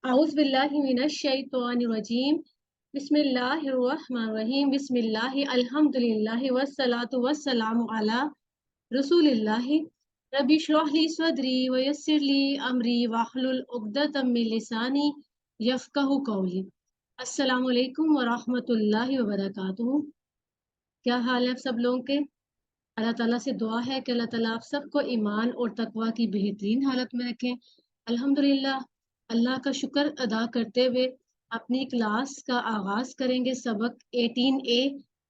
अऊज़ु बिल्लाहि मिनश शैतानिर रजीम बिस्मिल्लाहिर रहमानिर रहीम बिस्मिल्लाहि अल्हम्दुलिल्लाहि वस्सलातु वस्सलामु अला रसूलिल्लाहि रब्बि इश्रह ली सदरी व यस्सिर ली अमरी वाहलुल उक़दतम मिन लिसानी यफ़क़हू क़ौली। अस्सलामु अलैकुम व रहमतुल्लाहि व बरकातुहू। क्या हाल है आप सब लोगों के? अल्लाह ताला से दुआ है कि अल्लाह ताला आप सबको ईमान और तकवा की बेहतरीन हालत में रखें। अल्हम्दुलिल्लाह, अल्लाह का शुक्र अदा करते हुए अपनी क्लास का आगाज करेंगे। सबक 18A,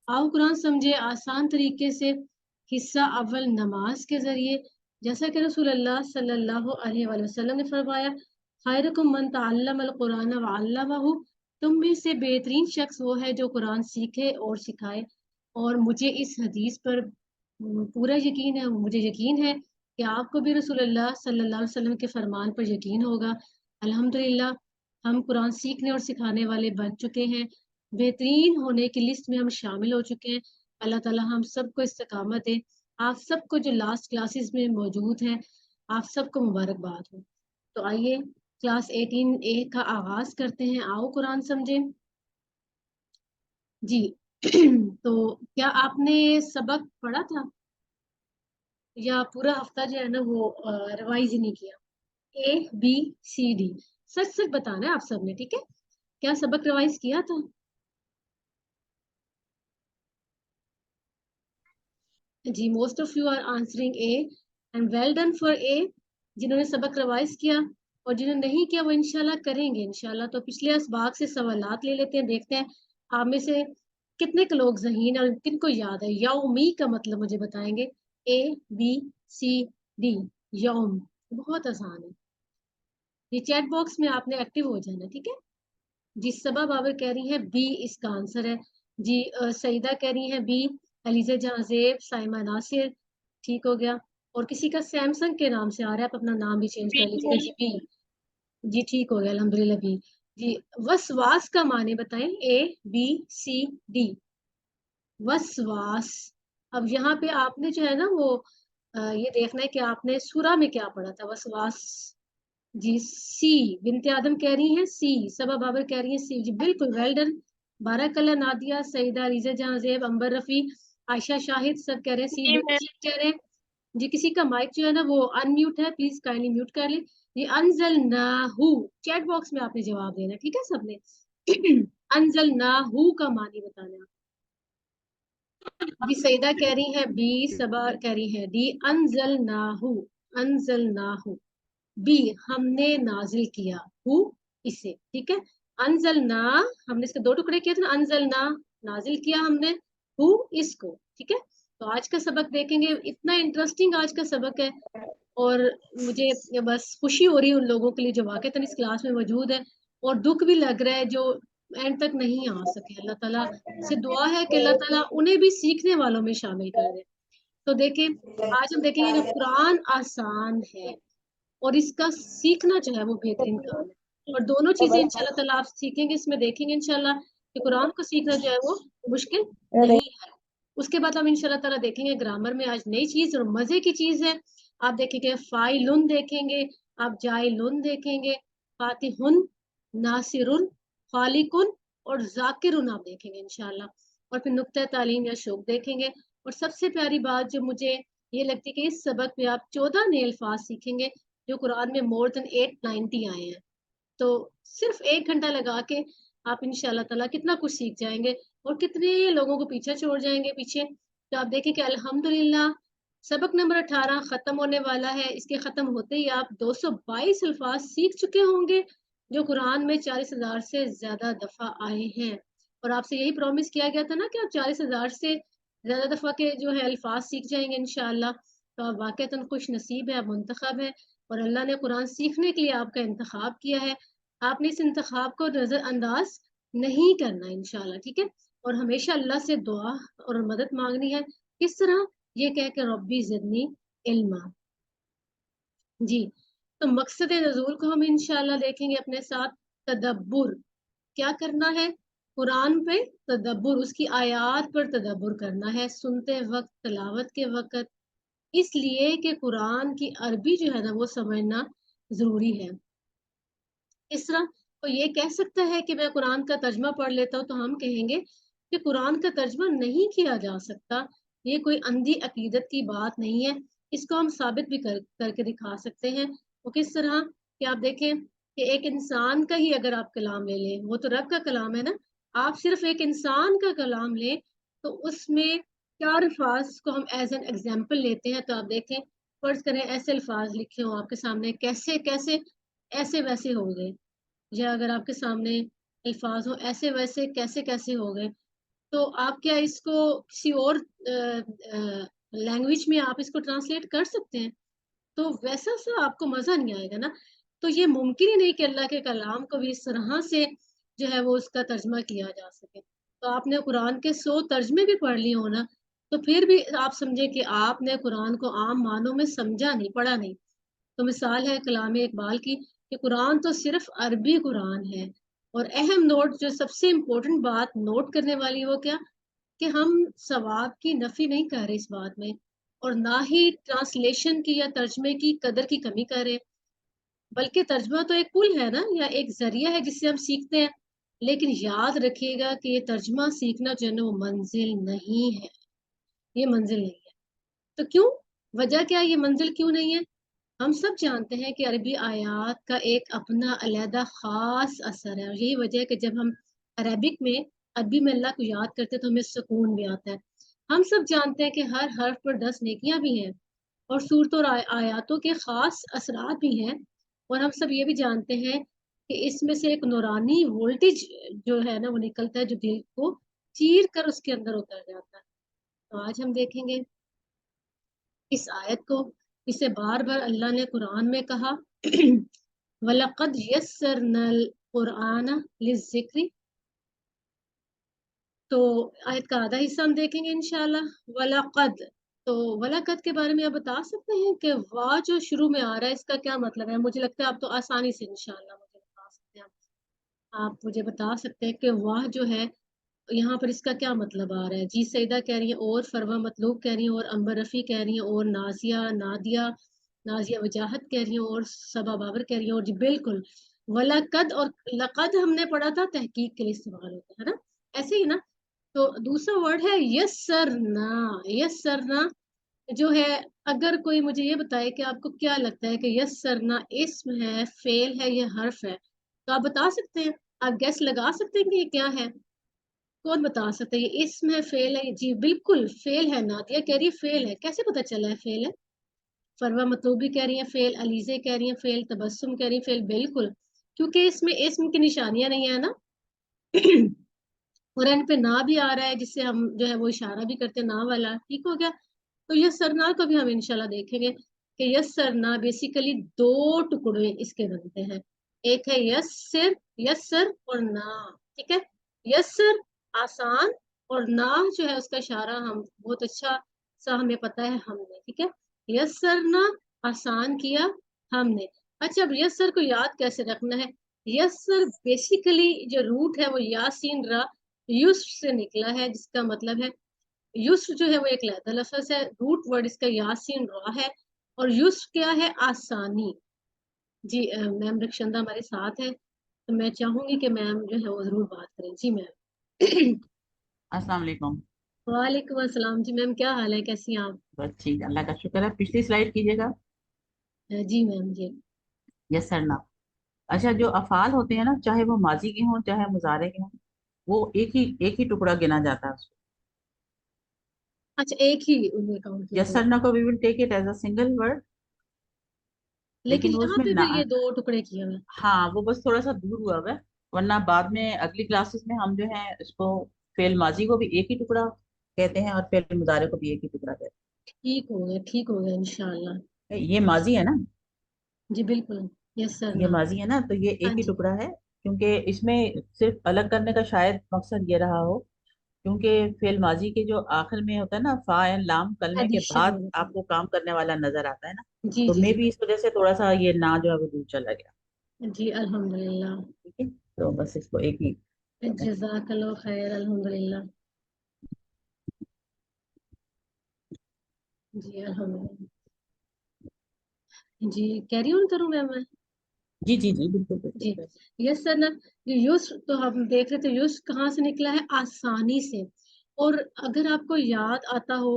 आओ कुरान समझे आसान तरीके से। हिस्सा अव्वल नमाज के जरिए। जैसा कि रसूलुल्लाह सल्लल्लाहु अलैहि वसल्लम ने फरमाया, खैरुकुम मन तअल्लमल कुरान व अल्लमहु, तुम में से बेहतरीन शख्स वो है जो कुरान सीखे और सिखाए। और मुझे इस हदीस पर पूरा यकीन है, मुझे यकीन है कि आपको भी रसूलुल्लाह सल्लल्लाहु अलैहि वसल्लम के फरमान पर यकीन होगा। अल्हम्दुलिल्लाह, हम कुरान सीखने और सिखाने वाले बन चुके हैं। बेहतरीन होने की लिस्ट में हम शामिल हो चुके हैं। अल्लाह ताला हम सबको इस्तिकामत दे। आप सबको जो लास्ट क्लासेस में मौजूद हैं, आप सबको मुबारकबाद हो। तो आइए क्लास 18A का आगाज करते हैं। आओ कुरान समझें जी। तो क्या आपने सबक पढ़ा था या पूरा हफ्ता जो है ना वो रिवाइज ही नहीं किया? ABCD, सच सच बताना है आप सबने, ठीक है? क्या सबक रिवाइज किया था? जी, most of you are answering A and well done for A. जिन्होंने सबक रिवाइज किया और जिन्होंने नहीं किया वो इंशाल्लाह करेंगे इंशाल्लाह। तो पिछले असबाक से सवालात ले लेते हैं, देखते हैं आप में से कितने के लोग ज़हीन और किनको याद है। यौमी का मतलब मुझे बताएंगे। ABCD, यौम, बहुत आसान है। ये चैट बॉक्स में आपने एक्टिव हो जाना, ठीक है जी। सबा बाबर कह रही है बी इसका आंसर है जी। सईदा कह रही है बी। अलीजा जहाजेब, साइमा नासिर, ठीक हो गया। और किसी का सैमसंग के नाम से आ रहा है, आप अपना नाम भी चेंज कर लीजिएगा जी। बी जी, ठीक हो गया अल्हम्दुलिल्लाह बी जी। वसवास का माने बताएं। ABCD, वसवास। अब यहाँ पे आपने जो है ना वो ये देखना है कि आपने सूरा में क्या पढ़ा था। वसवास जी, सी। बिनते आदम कह रही हैं सी। सबा बाबर कह रही हैं सी जी, बिल्कुल वेल डन। बाराकल्ला, नादिया, सईदा, रीजा जहां, ज़ेब, अंबर रफी, आयशा, शाहिद सब कह रहे हैं सी, बिल्कुल ठीक कह रहे हैं जी। किसी का माइक जो है ना वो अनम्यूट है, प्लीज काइंडली म्यूट कर ले। ये अनज़लनाहु, चैट बॉक्स में आपने जवाब देना, ठीक है सबने। अनज़लनाहु का मानी बताना। जी, सईदा कह रही है बी, सबा कह रही है डी। अनज़लनाहु, अनज़लनाहु बी, हमने नाजिल किया हु, इसे, ठीक है। अनजलना, हमने इसके दो टुकड़े किए थे ना। अनजलना, नाजिल किया हमने, हु, इसको, ठीक है। तो आज का सबक देखेंगे। इतना इंटरेस्टिंग आज का सबक है और मुझे बस खुशी हो रही है उन लोगों के लिए जो वाकईतन इस क्लास में मौजूद है, और दुख भी लग रहा है जो एंड तक नहीं आ सके। अल्लाह ताला से दुआ है कि अल्लाह ताला उन्हें भी सीखने वालों में शामिल कर दे। तो देखें, आज हम देखेंगे कि कुरान आसान है और इसका सीखना जो है वो बेहतरीन काम है। और दोनों चीजें इंशाल्लाह ताला आप सीखेंगे, इसमें देखेंगे इंशाल्लाह कि कुरान को सीखना जो है वो मुश्किल नहीं है। उसके बाद हम इंशाल्लाह ताला देखेंगे ग्रामर में आज नई चीज और मजे की चीज है। आप देखेंगे फाइलुन देखेंगे, आप जाइलुन देखेंगे, फातिहुन, नासिरुन, खालिकुन और जाकिरुन आप देखेंगे इंशाल्लाह। और फिर नुक्ता तालीम या शौक देखेंगे। और सबसे प्यारी बात जो मुझे ये लगती है कि इस सबक में आप 14 नए अल्फाज सीखेंगे जो कुरान में मोर देन 890 आए हैं। तो सिर्फ 1 घंटा लगा के आप इंशाल्लाह ताला कितना कुछ सीख जाएंगे और कितने लोगों को पीछे छोड़ जाएंगे पीछे। तो आप देखें कि अल्हम्दुलिल्लाह सबक नंबर 18 खत्म होने वाला है। इसके खत्म होते ही आप 222 अल्फाज सीख चुके होंगे जो कुरान में 40,000 से ज्यादा दफा आए हैं। और आपसे यही प्रॉमिस किया गया था ना कि आप 40,000 से ज्यादा दफा के जो है अल्फाज सीख जाएंगे इंशाल्लाह। तो आप वाकईतन खुश नसीब है, आप मुंतखब है और अल्लाह ने कुरान सीखने के लिए आपका इंतखाब किया है। आपने इस इंतखाब को नजरअंदाज नहीं करना इंशाल्लाह, ठीक है। और हमेशा अल्लाह से दुआ और मदद मांगनी है। किस तरह? ये कह के रब्बी ज़िदनी इल्मा जी। तो मकसद नज़ूल को हम इंशाल्लाह देखेंगे अपने साथ। तदब्बुर, क्या करना है? कुरान पे तदब्बुर, उसकी आयात पर तदब्बुर करना है सुनते वक्त, तलावत के वक्त। इसलिए कि कुरान की अरबी जो है ना वो समझना जरूरी है। इस तरह تو یہ کہہ سکتا ہے کہ میں قرآن کا ترجمہ پڑھ لیتا ہوں، تو ہم کہیں گے کہ قرآن کا ترجمہ نہیں کیا جا سکتا، یہ کوئی اندھی عقیدت کی بات نہیں ہے، اس کو ہم ثابت بھی کر کے دکھا سکتے ہیں۔ وہ کس طرح کہ آپ دیکھیں کہ ایک انسان کا ہی اگر آپ کلام لے لیں، وہ تو رب کا کلام ہے نا، آپ صرف ایک انسان کا کلام لیں تو اس میں چار الفاظ کو ہم ایز این ایگزامپل لیتے ہیں، تو آپ دیکھیں فرض کریں ایسے الفاظ لکھے ہوں آپ کے سامنے، کیسے کیسے ایسے ویسے ہو گئے، یا اگر آپ کے سامنے الفاظ ہوں ایسے ویسے کیسے کیسے ہو گئے، تو آپ کیا اس کو کسی اور لینگویج میں آپ اس کو ٹرانسلیٹ کر سکتے ہیں؟ تو ویسا سا آپ کو مزہ نہیں آئے گا نا۔ تو یہ ممکن ہی نہیں کہ اللہ کے کلام کو بھی اس طرح سے جو ہے وہ اس کا ترجمہ کیا جا سکے۔ تو آپ نے قرآن کے 100 ترجمے بھی پڑھ لیے ہو نا، تو پھر بھی آپ سمجھیں کہ آپ نے قرآن کو عام معنوں میں سمجھا نہیں، پڑھا نہیں۔ تو مثال ہے کلام اقبال کی کہ قرآن تو صرف عربی قرآن ہے، اور اہم نوٹ جو سب سے امپورٹنٹ بات نوٹ کرنے والی وہ کیا کہ ہم ثواب کی نفی نہیں کر رہے اس بات میں، اور نہ ہی ٹرانسلیشن کی یا ترجمے کی قدر کی کمی کر رہے، بلکہ ترجمہ تو ایک پل ہے نا، یا ایک ذریعہ ہے جس سے ہم سیکھتے ہیں، لیکن یاد رکھیے گا کہ یہ ترجمہ سیکھنا جو ہے نا وہ منزل نہیں ہے، یہ منزل نہیں ہے۔ تو کیوں؟ وجہ کیا ہے یہ منزل کیوں نہیں ہے؟ ہم سب جانتے ہیں کہ عربی آیات کا ایک اپنا علیحدہ خاص اثر ہے، اور یہی وجہ ہے کہ جب ہم عربی میں اللہ کو یاد کرتے ہیں تو ہمیں سکون بھی آتا ہے۔ ہم سب جانتے ہیں کہ ہر حرف پر 10 نیکیاں بھی ہیں، اور صورتوں اور آیاتوں کے خاص اثرات بھی ہیں، اور ہم سب یہ بھی جانتے ہیں کہ اس میں سے ایک نورانی وولٹیج جو ہے نا وہ نکلتا ہے، جو دل کو چیر کر اس کے اندر اتر جاتا ہے۔ تو آج ہم دیکھیں گے اس آیت کو، اسے بار بار اللہ نے قرآن میں کہا وَلَقَدْ يَسَّرْنَا الْقُرْآنَ لِلذِّكْرِ، تو آیت کا آدھا حصہ ہم دیکھیں گے انشاءاللہ۔ وَلَقَدْ، تو وَلَقَدْ کے بارے میں آپ بتا سکتے ہیں کہ واہ جو شروع میں آ رہا ہے اس کا کیا مطلب ہے؟ مجھے لگتا ہے آپ تو آسانی سے انشاءاللہ مجھے بتا سکتے ہیں، آپ مجھے بتا سکتے ہیں کہ واہ جو ہے یہاں پر اس کا کیا مطلب آ رہا ہے؟ جی سیدہ کہہ رہی ہیں، اور فروہ مطلوب کہہ رہی ہیں، اور امبر رفیع کہہ رہی ہیں، اور نازیہ وجاہت کہہ رہی ہیں، اور صبا بابر کہہ رہی ہیں، اور جی بالکل ولقد اور لقد ہم نے پڑھا تھا تحقیق کے لیے استعمال ہوتا ہے نا، ایسے ہی نا۔ تو دوسرا ورڈ ہے یسرنا، یسرنا جو ہے، اگر کوئی مجھے یہ بتائے کہ آپ کو کیا لگتا ہے کہ یسرنا اسم ہے، فعل ہے، یہ حرف ہے، تو آپ بتا سکتے ہیں، آپ گیس لگا سکتے ہیں کہ یہ کیا ہے؟ کون بتا سکتا ہے یہ اسم ہے، فعل ہے؟ جی بالکل فعل ہے، نادیہ کہہ رہی ہے فعل ہے، کیسے پتا چلا ہے فعل ہے؟ فروہ مطلوبی کہہ رہی ہیں فعل، علیزے کہہ رہی ہیں فعل، تبسم کہہ رہی ہیں فعل، بالکل، کیونکہ اس میں اسم کی نشانیاں نہیں ہے نا اور ان پہ نا بھی آ رہا ہے جس سے ہم جو ہے وہ اشارہ بھی کرتے ہیں نا والا، ٹھیک ہو گیا۔ تو یہ سرنا کو بھی ہم انشاءاللہ دیکھیں گے کہ یس سرنا بیسیکلی دو ٹکڑے اس کے بنتے ہیں، ایک ہے یسر، یسر اور نا، ٹھیک ہے، یسر آسان، اور نا جو ہے اس کا اشارہ ہم بہت اچھا سا ہمیں پتا ہے ہم نے، ٹھیک ہے، یسرنا آسان کیا ہم نے۔ اچھا اب یسر کو یاد کیسے رکھنا ہے؟ یسر بیسیکلی جو روٹ ہے وہ یاسین را یسر سے نکلا ہے، جس کا مطلب ہے یسر جو ہے وہ ایک لہذا لفظ ہے، روٹ ورڈ اس کا یاسین را ہے، اور یسر کیا ہے؟ آسانی۔ جی میم رکشندہ ہمارے ساتھ ہے، تو میں چاہوں گی کہ میم جو ہے وہ ضرور بات کریں۔ جی میم السلام علیکم۔ وعلیکم السلام۔ جی میم کیا حال ہے، کیسی ہیں آپ؟ بس ٹھیک، اللہ کا شکر ہے۔ پچھلی سلائڈ کیجیے گا۔ جی میم جی۔ یس سر نا۔ اچھا، جو افعال ہوتے ہیں نا، چاہے وہ ماضی کے ہوں چاہے مضارع کے ہوں، وہ ایک ہی ٹکڑا گنا جاتا ہے اس کو۔ اچھا ایک ہی انہیں کاؤنٹ کیا یس سر جاتا نا کو we will take it as a single word, ہے، لیکن لیکن وہ اس یہاں میں پہ نہ، پھر یہ دو ٹکڑے کیے ہوئے ہیں۔ ہاں وہ بس تھوڑا سا دور ہوا ہوا ہے، ورنہ بعد میں اگلی کلاسز میں ہم جو ہے اس کو فعل ماضی کو بھی ایک ہی ٹکڑا کہتے ہیں اور فعل مضارع کو بھی ایک ہی ٹکڑا کہتے ٹھیک ہو گیا، ٹھیک ہو گیا انشاءاللہ۔ ہیں۔ یہ ماضی ہے نا، جی بالکل، یس سر یہ نا۔ ماضی ہے نا، تو یہ ہاں ایک ہی جی ٹکڑا ہے، کیونکہ اس میں صرف الگ کرنے کا شاید مقصد یہ رہا ہو، کیونکہ فعل ماضی کے جو آخر میں ہوتا ہے نا فا عین لام، کلمے کے ایڈیشن بعد ہو جاتا آپ کو کام کرنے والا نظر آتا ہے نا، جی تو جی میں جی بھی اس وجہ سے تھوڑا سا یہ نا جو ہے وہ دور چلا گیا۔ جی الحمدللہ، ٹھیک ہے، تو بس اس کو ایک ہی کرتے ہیں۔ جزاک اللہ خیر، الحمدللہ۔ جی الحمدللہ، جی کیری آن کروں میں जी जी जी, बिल्कुल जी। बिल्कुल। यस सर ना, ये युस्र तो हम देख रहे थे, युस्र कहाँ से निकला है? आसानी से। और अगर आपको याद आता हो,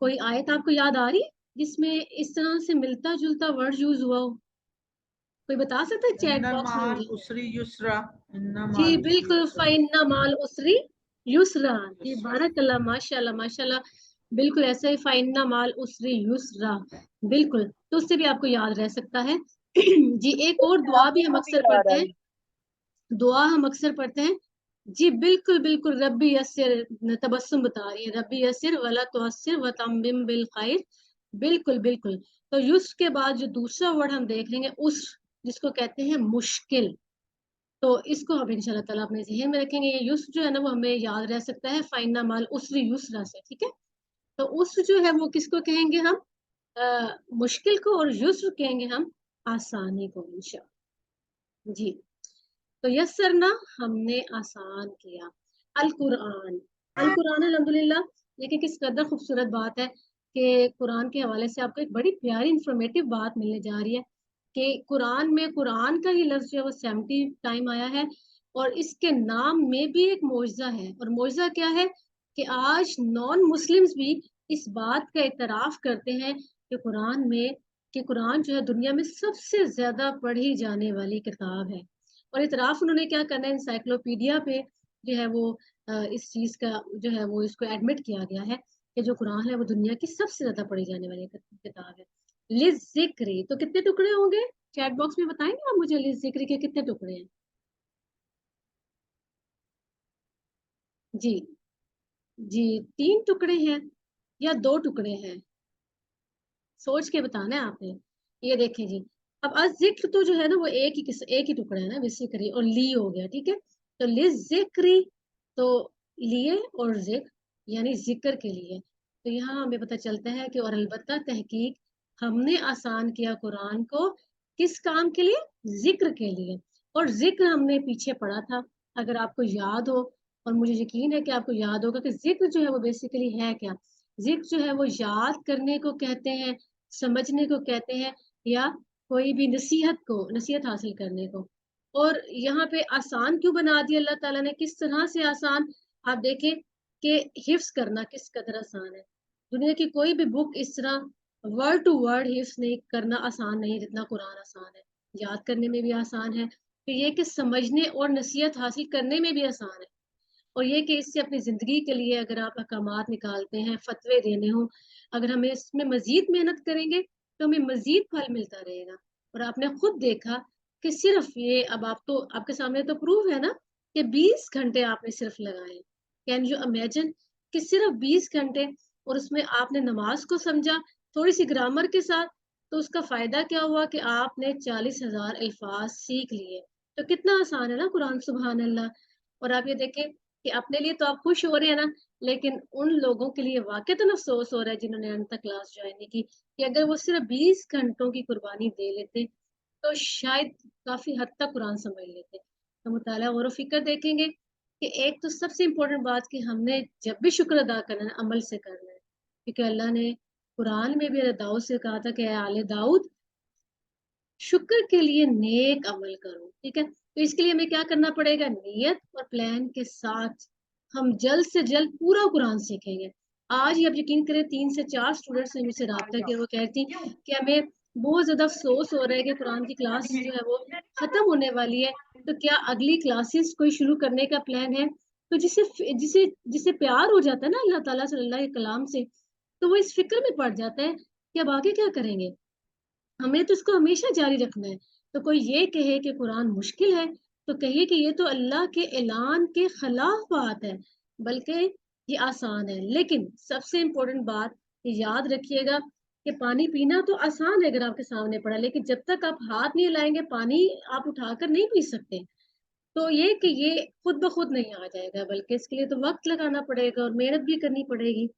कोई आयत आपको याद आ रही है जिसमें इस तरह से मिलता जुलता वर्ड यूज हुआ हो? कोई बता सकता है चैट इन्ना बॉक्स में माल मुझे? उसरी युसरा, इन्ना जी माल उसरी बिल्कुल, युसरा। फाइन्ना माल उसरी युसरा। जी युसरा। बारकल्लाह, माशाल्लाह माशाल्लाह, बिल्कुल ऐसा ही, फाइन्ना माल उसरी युसरा। बिल्कुल, तो उससे भी आपको याद रह सकता है। जी, एक और दुआ भी हम अक्सर आ पढ़ते रहा हैं, है। दुआ हम अक्सर पढ़ते हैं। जी बिल्कुल बिल्कुल, रब्बी यस्सिर, तबस्सुम बता रही है, रब्बी यस्सिर वला तुअस्सिर व तम्मिम बिल खैर। बिल्कुल बिल्कुल। तो युस्र के बाद जो दूसरा वर्ड हम देख लेंगे, उस जिसको कहते हैं मुश्किल, तो इसको हम इंशाल्लाह ताला अपने ज़हन में रखेंगे। ये युस्र जो है ना, वो हमें याद रह सकता है फाइन्ना माल उसरी युसरा से, ठीक है? तो उस्र जो है वो किसको कहेंगे हम? मुश्किल को, और युस्र कहेंगे हम आसानी को इंशाल्लाह। जी, तो यस्सरना हमने आसान किया। अल कुरान, अल कुरान अल्हम्दुलिल्लाह, देखिए किस कदर खूबसूरत बात है कि कुरान के हवाले से आपको एक बड़ी प्यारी इंफॉर्मेटिव बात मिलने जा रही है कि कुरान में कुरान का ही लफ्ज जो है वो 70 टाइम आया है, और इसके नाम में भी एक मौजज़ा है। और मौजज़ा क्या है? कि आज नॉन मुस्लिम्स भी इस बात का इतराफ करते हैं कि कुरान में, कि कुरान जो है दुनिया में सबसे ज्यादा पढ़ी जाने वाली किताब है। और इतराफ उन्होंने क्या करना है, इंसाइक्लोपीडिया पे जो है वो इस चीज का जो है वो इसको एडमिट किया गया है कि जो कुरान है वो दुनिया की सबसे ज्यादा पढ़ी जाने वाली किताब है। लिज़िक्री, तो कितने टुकड़े होंगे? चैट बॉक्स में बताएंगे आप मुझे, लिज़िक्री के कितने टुकड़े हैं? जी जी, 3 टुकड़े हैं या 2 टुकड़े हैं? सोच के बताना है आपने। ये देखें जी, अब जिक्र तो जो है ना वो एक ही टुकड़ा है ना, बेसिकली, और ली हो गया, ठीक है? तो लिज़िक्री, तो लिए, और जिक्र यानी जिक्र के लिए। तो यहाँ हमें पता चलता है कि और अलबत्ता तहकीक, हमने आसान किया कुरान को किस काम के लिए? जिक्र के लिए। और जिक्र हमने पीछे पढ़ा था, अगर आपको याद हो, और मुझे यकीन है कि आपको याद होगा कि जिक्र जो है वो बेसिकली है क्या? जिक्र जो है वो याद करने को कहते हैं, समझने को कहते हैं, या कोई भी नसीहत हासिल करने को। और यहाँ पे आसान क्यों बना दिया अल्लाह ताला ने? किस तरह से आसान? आप देखें कि हिफ्स करना किस कदर आसान है। दुनिया की कोई भी बुक इस तरह वर्ड टू वर्ड हिफ्स नहीं करना आसान नहीं जितना कुरान आसान है। याद करने में भी आसान है, तो ये कि समझने और नसीहत हासिल करने में भी आसान है। और ये कि इससे अपनी ज़िंदगी के लिए अगर आप अहकामात निकालते हैं, फतवे देने हों, अगर हमें इसमें मज़ीद मेहनत करेंगे, तो हमें मज़ीद फल मिलता रहेगा। और आपने खुद देखा कि सिर्फ़ ये, अब आप तो, आपके सामने तो प्रूफ़ है ना कि 20 घंटे आपने सिर्फ़ लगाए। कैन यू इमेजिन कि सिर्फ़ 20 घंटे, और उसमें आपने नमाज़ को समझा, थोड़ी-सी ग्रामर के साथ, तो उसका फ़ायदा क्या हुआ कि आपने 40,000 अल्फ़ाज़ सीख लिए। तो कितना आसान है ना कुरान, सुभान अल्लाह। और आप ये देखें कि अपने लिए तो आप खुश हो रहे हैं ना, लेकिन उन लोगों के लिए वाक़ईतन अफ़सोस हो रहा है जिन्होंने अंत तक क्लास जॉइन नहीं की, कि अगर वो सिर्फ़ 20 घंटों की कुर्बानी दे लेते, तो शायद काफ़ी हद तक कुरान समझ लेते। तो मुताला गौर व फ़िक्र देखेंगे कि एक तो सबसे इम्पोर्टेंट बात कि हमने जब भी शुक्र अदा करना है, अमल से करना है। क्योंकि अल्लाह ने कुरान में भी हज़रत दाऊद से कहा था कि ऐ आले दाऊद, शुक्र के लिए नेक अमल करो, ठीक है? तो इसके लिए हमें क्या करना पड़ेगा? नियत और प्लान के साथ हम जल्द से जल्द पूरा कुरान सीखेंगे। आज ही आप यकीन करें, 3 से 4 स्टूडेंट्स ने मुझसे राब्ता किया, वो कहती कि हमें बहुत ज़्यादा अफ़सोस हो रहा है कि कुरान की क्लास जो है वो ख़त्म होने वाली है, तो क्या अगली क्लासेस कोई शुरू करने का प्लान है? तो जिसे जिसे प्यार हो जाता है ना अल्लाह ताला से, अल्लाह के कलाम से, तो वो इस फ़िक्र में पड़ जाता है कि अब आगे क्या करेंगे? हमें तो इसको हमेशा जारी रखना है। तो कोई ये कहे कि कुरान मुश्किल है, तो कहिए कि ये तो अल्लाह के ऐलान के खिलाफ बात है, बल्कि ये आसान है। लेकिन सबसे इम्पोर्टेंट बात ये याद रखिएगा कि पानी पीना तो आसान है अगर आपके सामने पड़ा, लेकिन जब तक आप हाथ नहीं लाएँगे, पानी आप उठाकर नहीं पी सकते। तो ये कि ये खुद ब खुद नहीं आ जाएगा, बल्कि इसके लिए तो वक़्त लगाना पड़ेगा और मेहनत भी करनी पड़ेगी।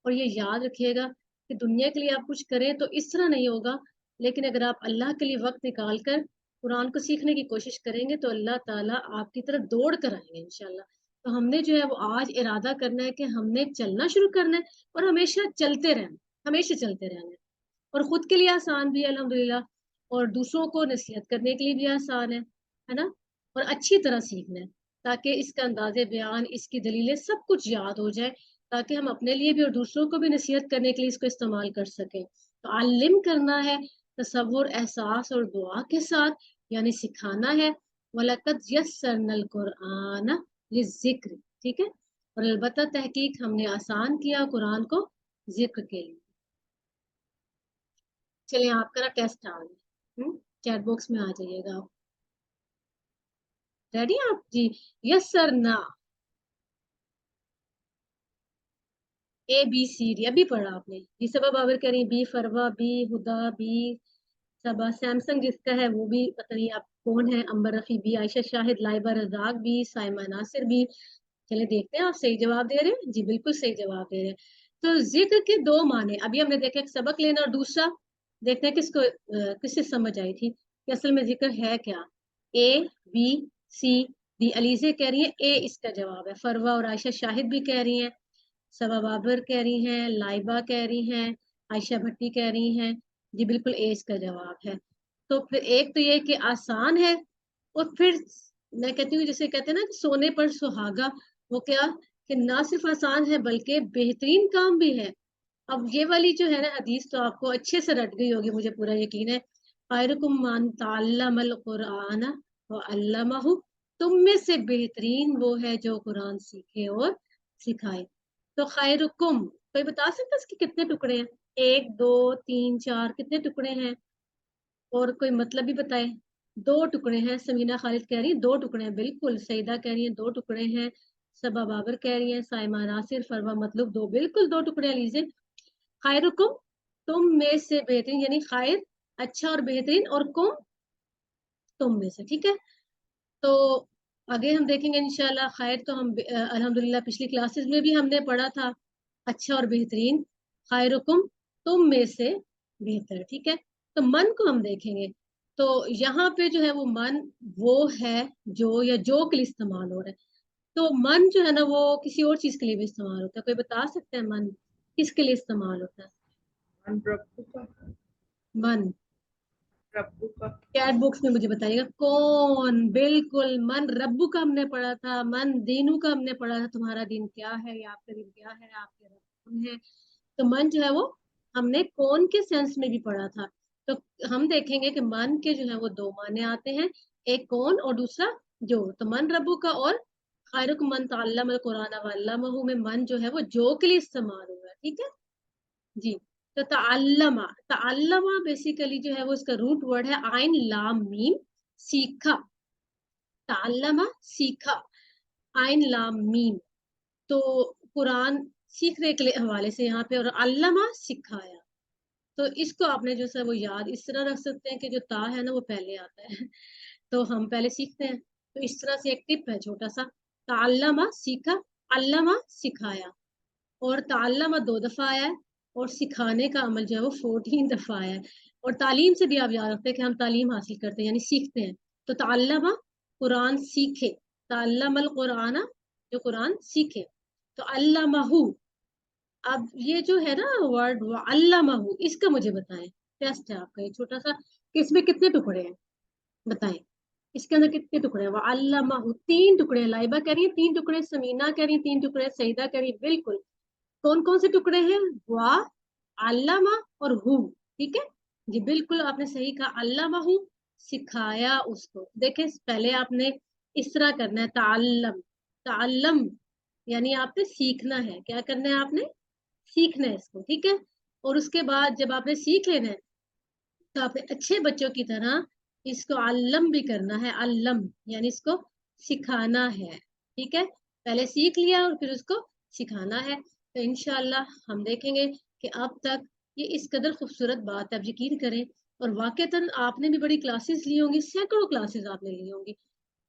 और ये याद रखिएगा कि दुनिया के लिए आप कुछ करें तो इस तरह नहीं होगा, लेकिन अगर आप अल्लाह के लिए वक्त निकाल कर कुरान को सीखने की कोशिश करेंगे, तो अल्लाह ताला आपकी तरफ दौड़ कर आएंगे इंशाल्लाह। तो हमने जो है वो आज इरादा करना है कि हमने चलना शुरू करना है, और हमेशा चलते रहना, हमेशा चलते रहना है। और खुद के लिए आसान भी है अल्हम्दुलिल्लाह, اور دوسروں کو نصیحت کرنے کے لیے بھی آسان ہے نا، اور اچھی طرح سیکھنا ہے تاکہ اس کا انداز بیان، اس کی دلیلیں سب کچھ یاد ہو جائے، تاکہ ہم اپنے لیے بھی اور دوسروں کو بھی نصیحت کرنے کے لیے اس کو استعمال کر سکیں۔ تو علم کرنا ہے تصور، احساس اور دعا کے ساتھ، یعنی سکھانا ہے۔ وَلَقَدْ يَسَّرْنَا الْقُرْآنَ لِلذِّكْرِ، ٹھیک ہے، اور البتہ تحقیق ہم نے آسان کیا قرآن کو ذکر کے لیے۔ چلیں آپ کا نا ٹیسٹ آ گیا، چیٹ باکس میں آ جائیے گا آپ۔ ریڈی آپ؟ جی، یسرنا، اے بی سی ڈی ابھی پڑھا آپ نے جی۔ صبا بابر کہہ رہی B, Farwa B, Huda B, Saba Samsung جس کا ہے وہ بھی پتہ نہیں آپ کون ہے، Amber Rafi B, Ayesha Shahid, Laiba Razzaq B, Saima Nasir B. چلے دیکھتے ہیں آپ صحیح جواب دے رہے ہیں جی، بالکل صحیح جواب دے رہے ہیں۔ تو ذکر کے دو معنی ابھی ہم نے دیکھا، ایک سبق لینا اور دوسرا دیکھتے ہیں کس سے سمجھ آئی تھی کہ اصل میں ذکر ہے کیا۔ اے بی سی ڈی، علیزے کہہ رہی ہیں اے اس کا جواب ہے، فروا اور عائشہ شاہد بھی کہہ رہی ہیں، صبا بابر کہہ رہی ہیں، لائبہ کہہ رہی ہیں، عائشہ بھٹی کہہ رہی ہیں جی بالکل اے اس کا جواب ہے۔ تو پھر ایک تو یہ کہ آسان ہے، اور پھر میں کہتی ہوں جسے کہتے ہیں نا کہ سونے پر سہاگا، وہ کیا کہ نہ صرف آسان ہے بلکہ بہترین کام بھی ہے۔ اب یہ والی جو ہے نا حدیث تو آپ کو اچھے سے رٹ گئی ہوگی، مجھے پورا یقین ہے۔ خیرکم من تعلم القرآن وعلمہ، تم میں سے بہترین وہ ہے جو قرآن سیکھے اور سکھائے۔ تو خیرکم، کوئی بتا سکتا ہے اس کے کتنے ٹکڑے ہیں؟ 1 2 3 4 کتنے ٹکڑے ہیں؟ اور کوئی مطلب بھی بتائے۔ 2 ٹکڑے ہیں، سمینہ خالد کہہ رہی ہیں 2 ٹکڑے ہیں، بالکل سعیدہ کہہ رہی ہیں 2 ٹکڑے ہیں، صبا بابر کہہ رہی ہیں، سائمہ ناصر، فروا مطلوب 2، بالکل 2 ٹکڑے علیزے۔ خیرکم، تم میں سے بہترین، یعنی خیر اچھا اور بہترین، اور کم تم میں سے، ٹھیک ہے۔ تو آگے ہم دیکھیں گے انشاءاللہ۔ خیر تو ہم الحمدللہ پچھلی کلاسز میں بھی ہم نے پڑھا تھا، اچھا اور بہترین، خیرکم تم میں سے بہتر، ٹھیک ہے۔ تو من کو ہم دیکھیں گے، تو یہاں پہ جو ہے وہ من وہ ہے جو یا جو کے لیے استعمال ہو رہا ہے۔ تو من جو ہے نا وہ کسی اور چیز کے لیے بھی استعمال ہوتا ہے، کوئی بتا سکتا ہے من کس کے لیے استعمال ہوتا ہے؟ من ربو کا، من ربو کا، چیٹ بکس میں مجھے بتائیے گا کون، بالکل من ربو کا ہم نے پڑھا تھا، من دینو کا ہم نے پڑھا تھا، تمہارا دین کیا ہے یا آپ کا دین کیا ہے، آپ کے رب کون ہے۔ تو من جو ہے وہ ہم نے کون کے سینس میں بھی پڑھا تھا۔ تو ہم دیکھیں گے کہ من کے جو ہے وہ 2 معنی آتے ہیں، ایک کون اور دوسرا جو۔ تو من ربو کا اور خیرکم من تعلم القرآن وعلمہ میں من جو ہے وہ جو کے لیے استعمال ہوا ہے، ٹھیک ہے جی۔ تو تعلمہ بیسیکلی جو ہے وہ اس کا روٹ ورڈ ہے عین لام میم، سیکھا، تعلمہ سیکھا، عین لام میم۔ تو قرآن سیکھنے کے حوالے سے یہاں پہ، اور علامہ سکھایا، تو اس کو آپ نے جو ہے وہ یاد اس طرح رکھ سکتے ہیں کہ جو تا ہے نا وہ پہلے آتا ہے، تو ہم پہلے سیکھتے ہیں، تو اس طرح سے ایک ٹپ ہے چھوٹا سا، تعلمہ سیکھا، علامہ سکھایا، اور تعلمہ 2 دفعہ آیا ہے، اور سکھانے کا عمل جو ہے وہ 14 دفعہ آیا ہے۔ اور تعلیم سے بھی آپ یاد رکھتے ہیں کہ ہم تعلیم حاصل کرتے ہیں یعنی سیکھتے ہیں، تو تعلمہ قرآن سیکھے، تعلم القرآن جو قرآن سیکھے، تو علمہ، اب یہ جو ہے نا ورڈ علمہ، اس کا مجھے بتائیں، ٹیسٹ ہے آپ کا یہ چھوٹا سا، کہ اس میں کتنے ٹکڑے ہیں بتائیں، اس کے اندر کتنے ٹکڑے ہیں؟ وعلمہ 3 ٹکڑے ہیں، لائبہ کہہ رہی ہیں 3 ٹکڑے، سمینہ کہہ رہی ہیں 3 ٹکڑے، سعیدہ کہہ رہی ہیں بالکل۔ کون کون سے ٹکڑے ہیں؟ وا، علامہ اور ہو، ٹھیک ہے جی بالکل آپ نے صحیح کہا، علامہ ہو سکھایا اس کو۔ دیکھیں پہلے آپ نے اس طرح کرنا ہے، تعلم، تعلم یعنی آپ نے سیکھنا ہے، کیا کرنا ہے آپ نے؟ سیکھنا ہے اس کو، ٹھیک ہے۔ اور اس کے بعد جب آپ نے سیکھ لینا ہے تو آپ نے اچھے بچوں کی طرح اس کو علم بھی کرنا ہے، علم یعنی اس کو سکھانا ہے، ٹھیک ہے۔ پہلے سیکھ لیا اور پھر اس کو سکھانا ہے۔ تو انشاءاللہ ہم دیکھیں گے کہ اب تک یہ اس قدر خوبصورت بات ہے، آپ یقین کریں، اور واقعتاً آپ نے بھی بڑی کلاسز لی ہوں گی، سینکڑوں کلاسز آپ نے لی ہوں گی،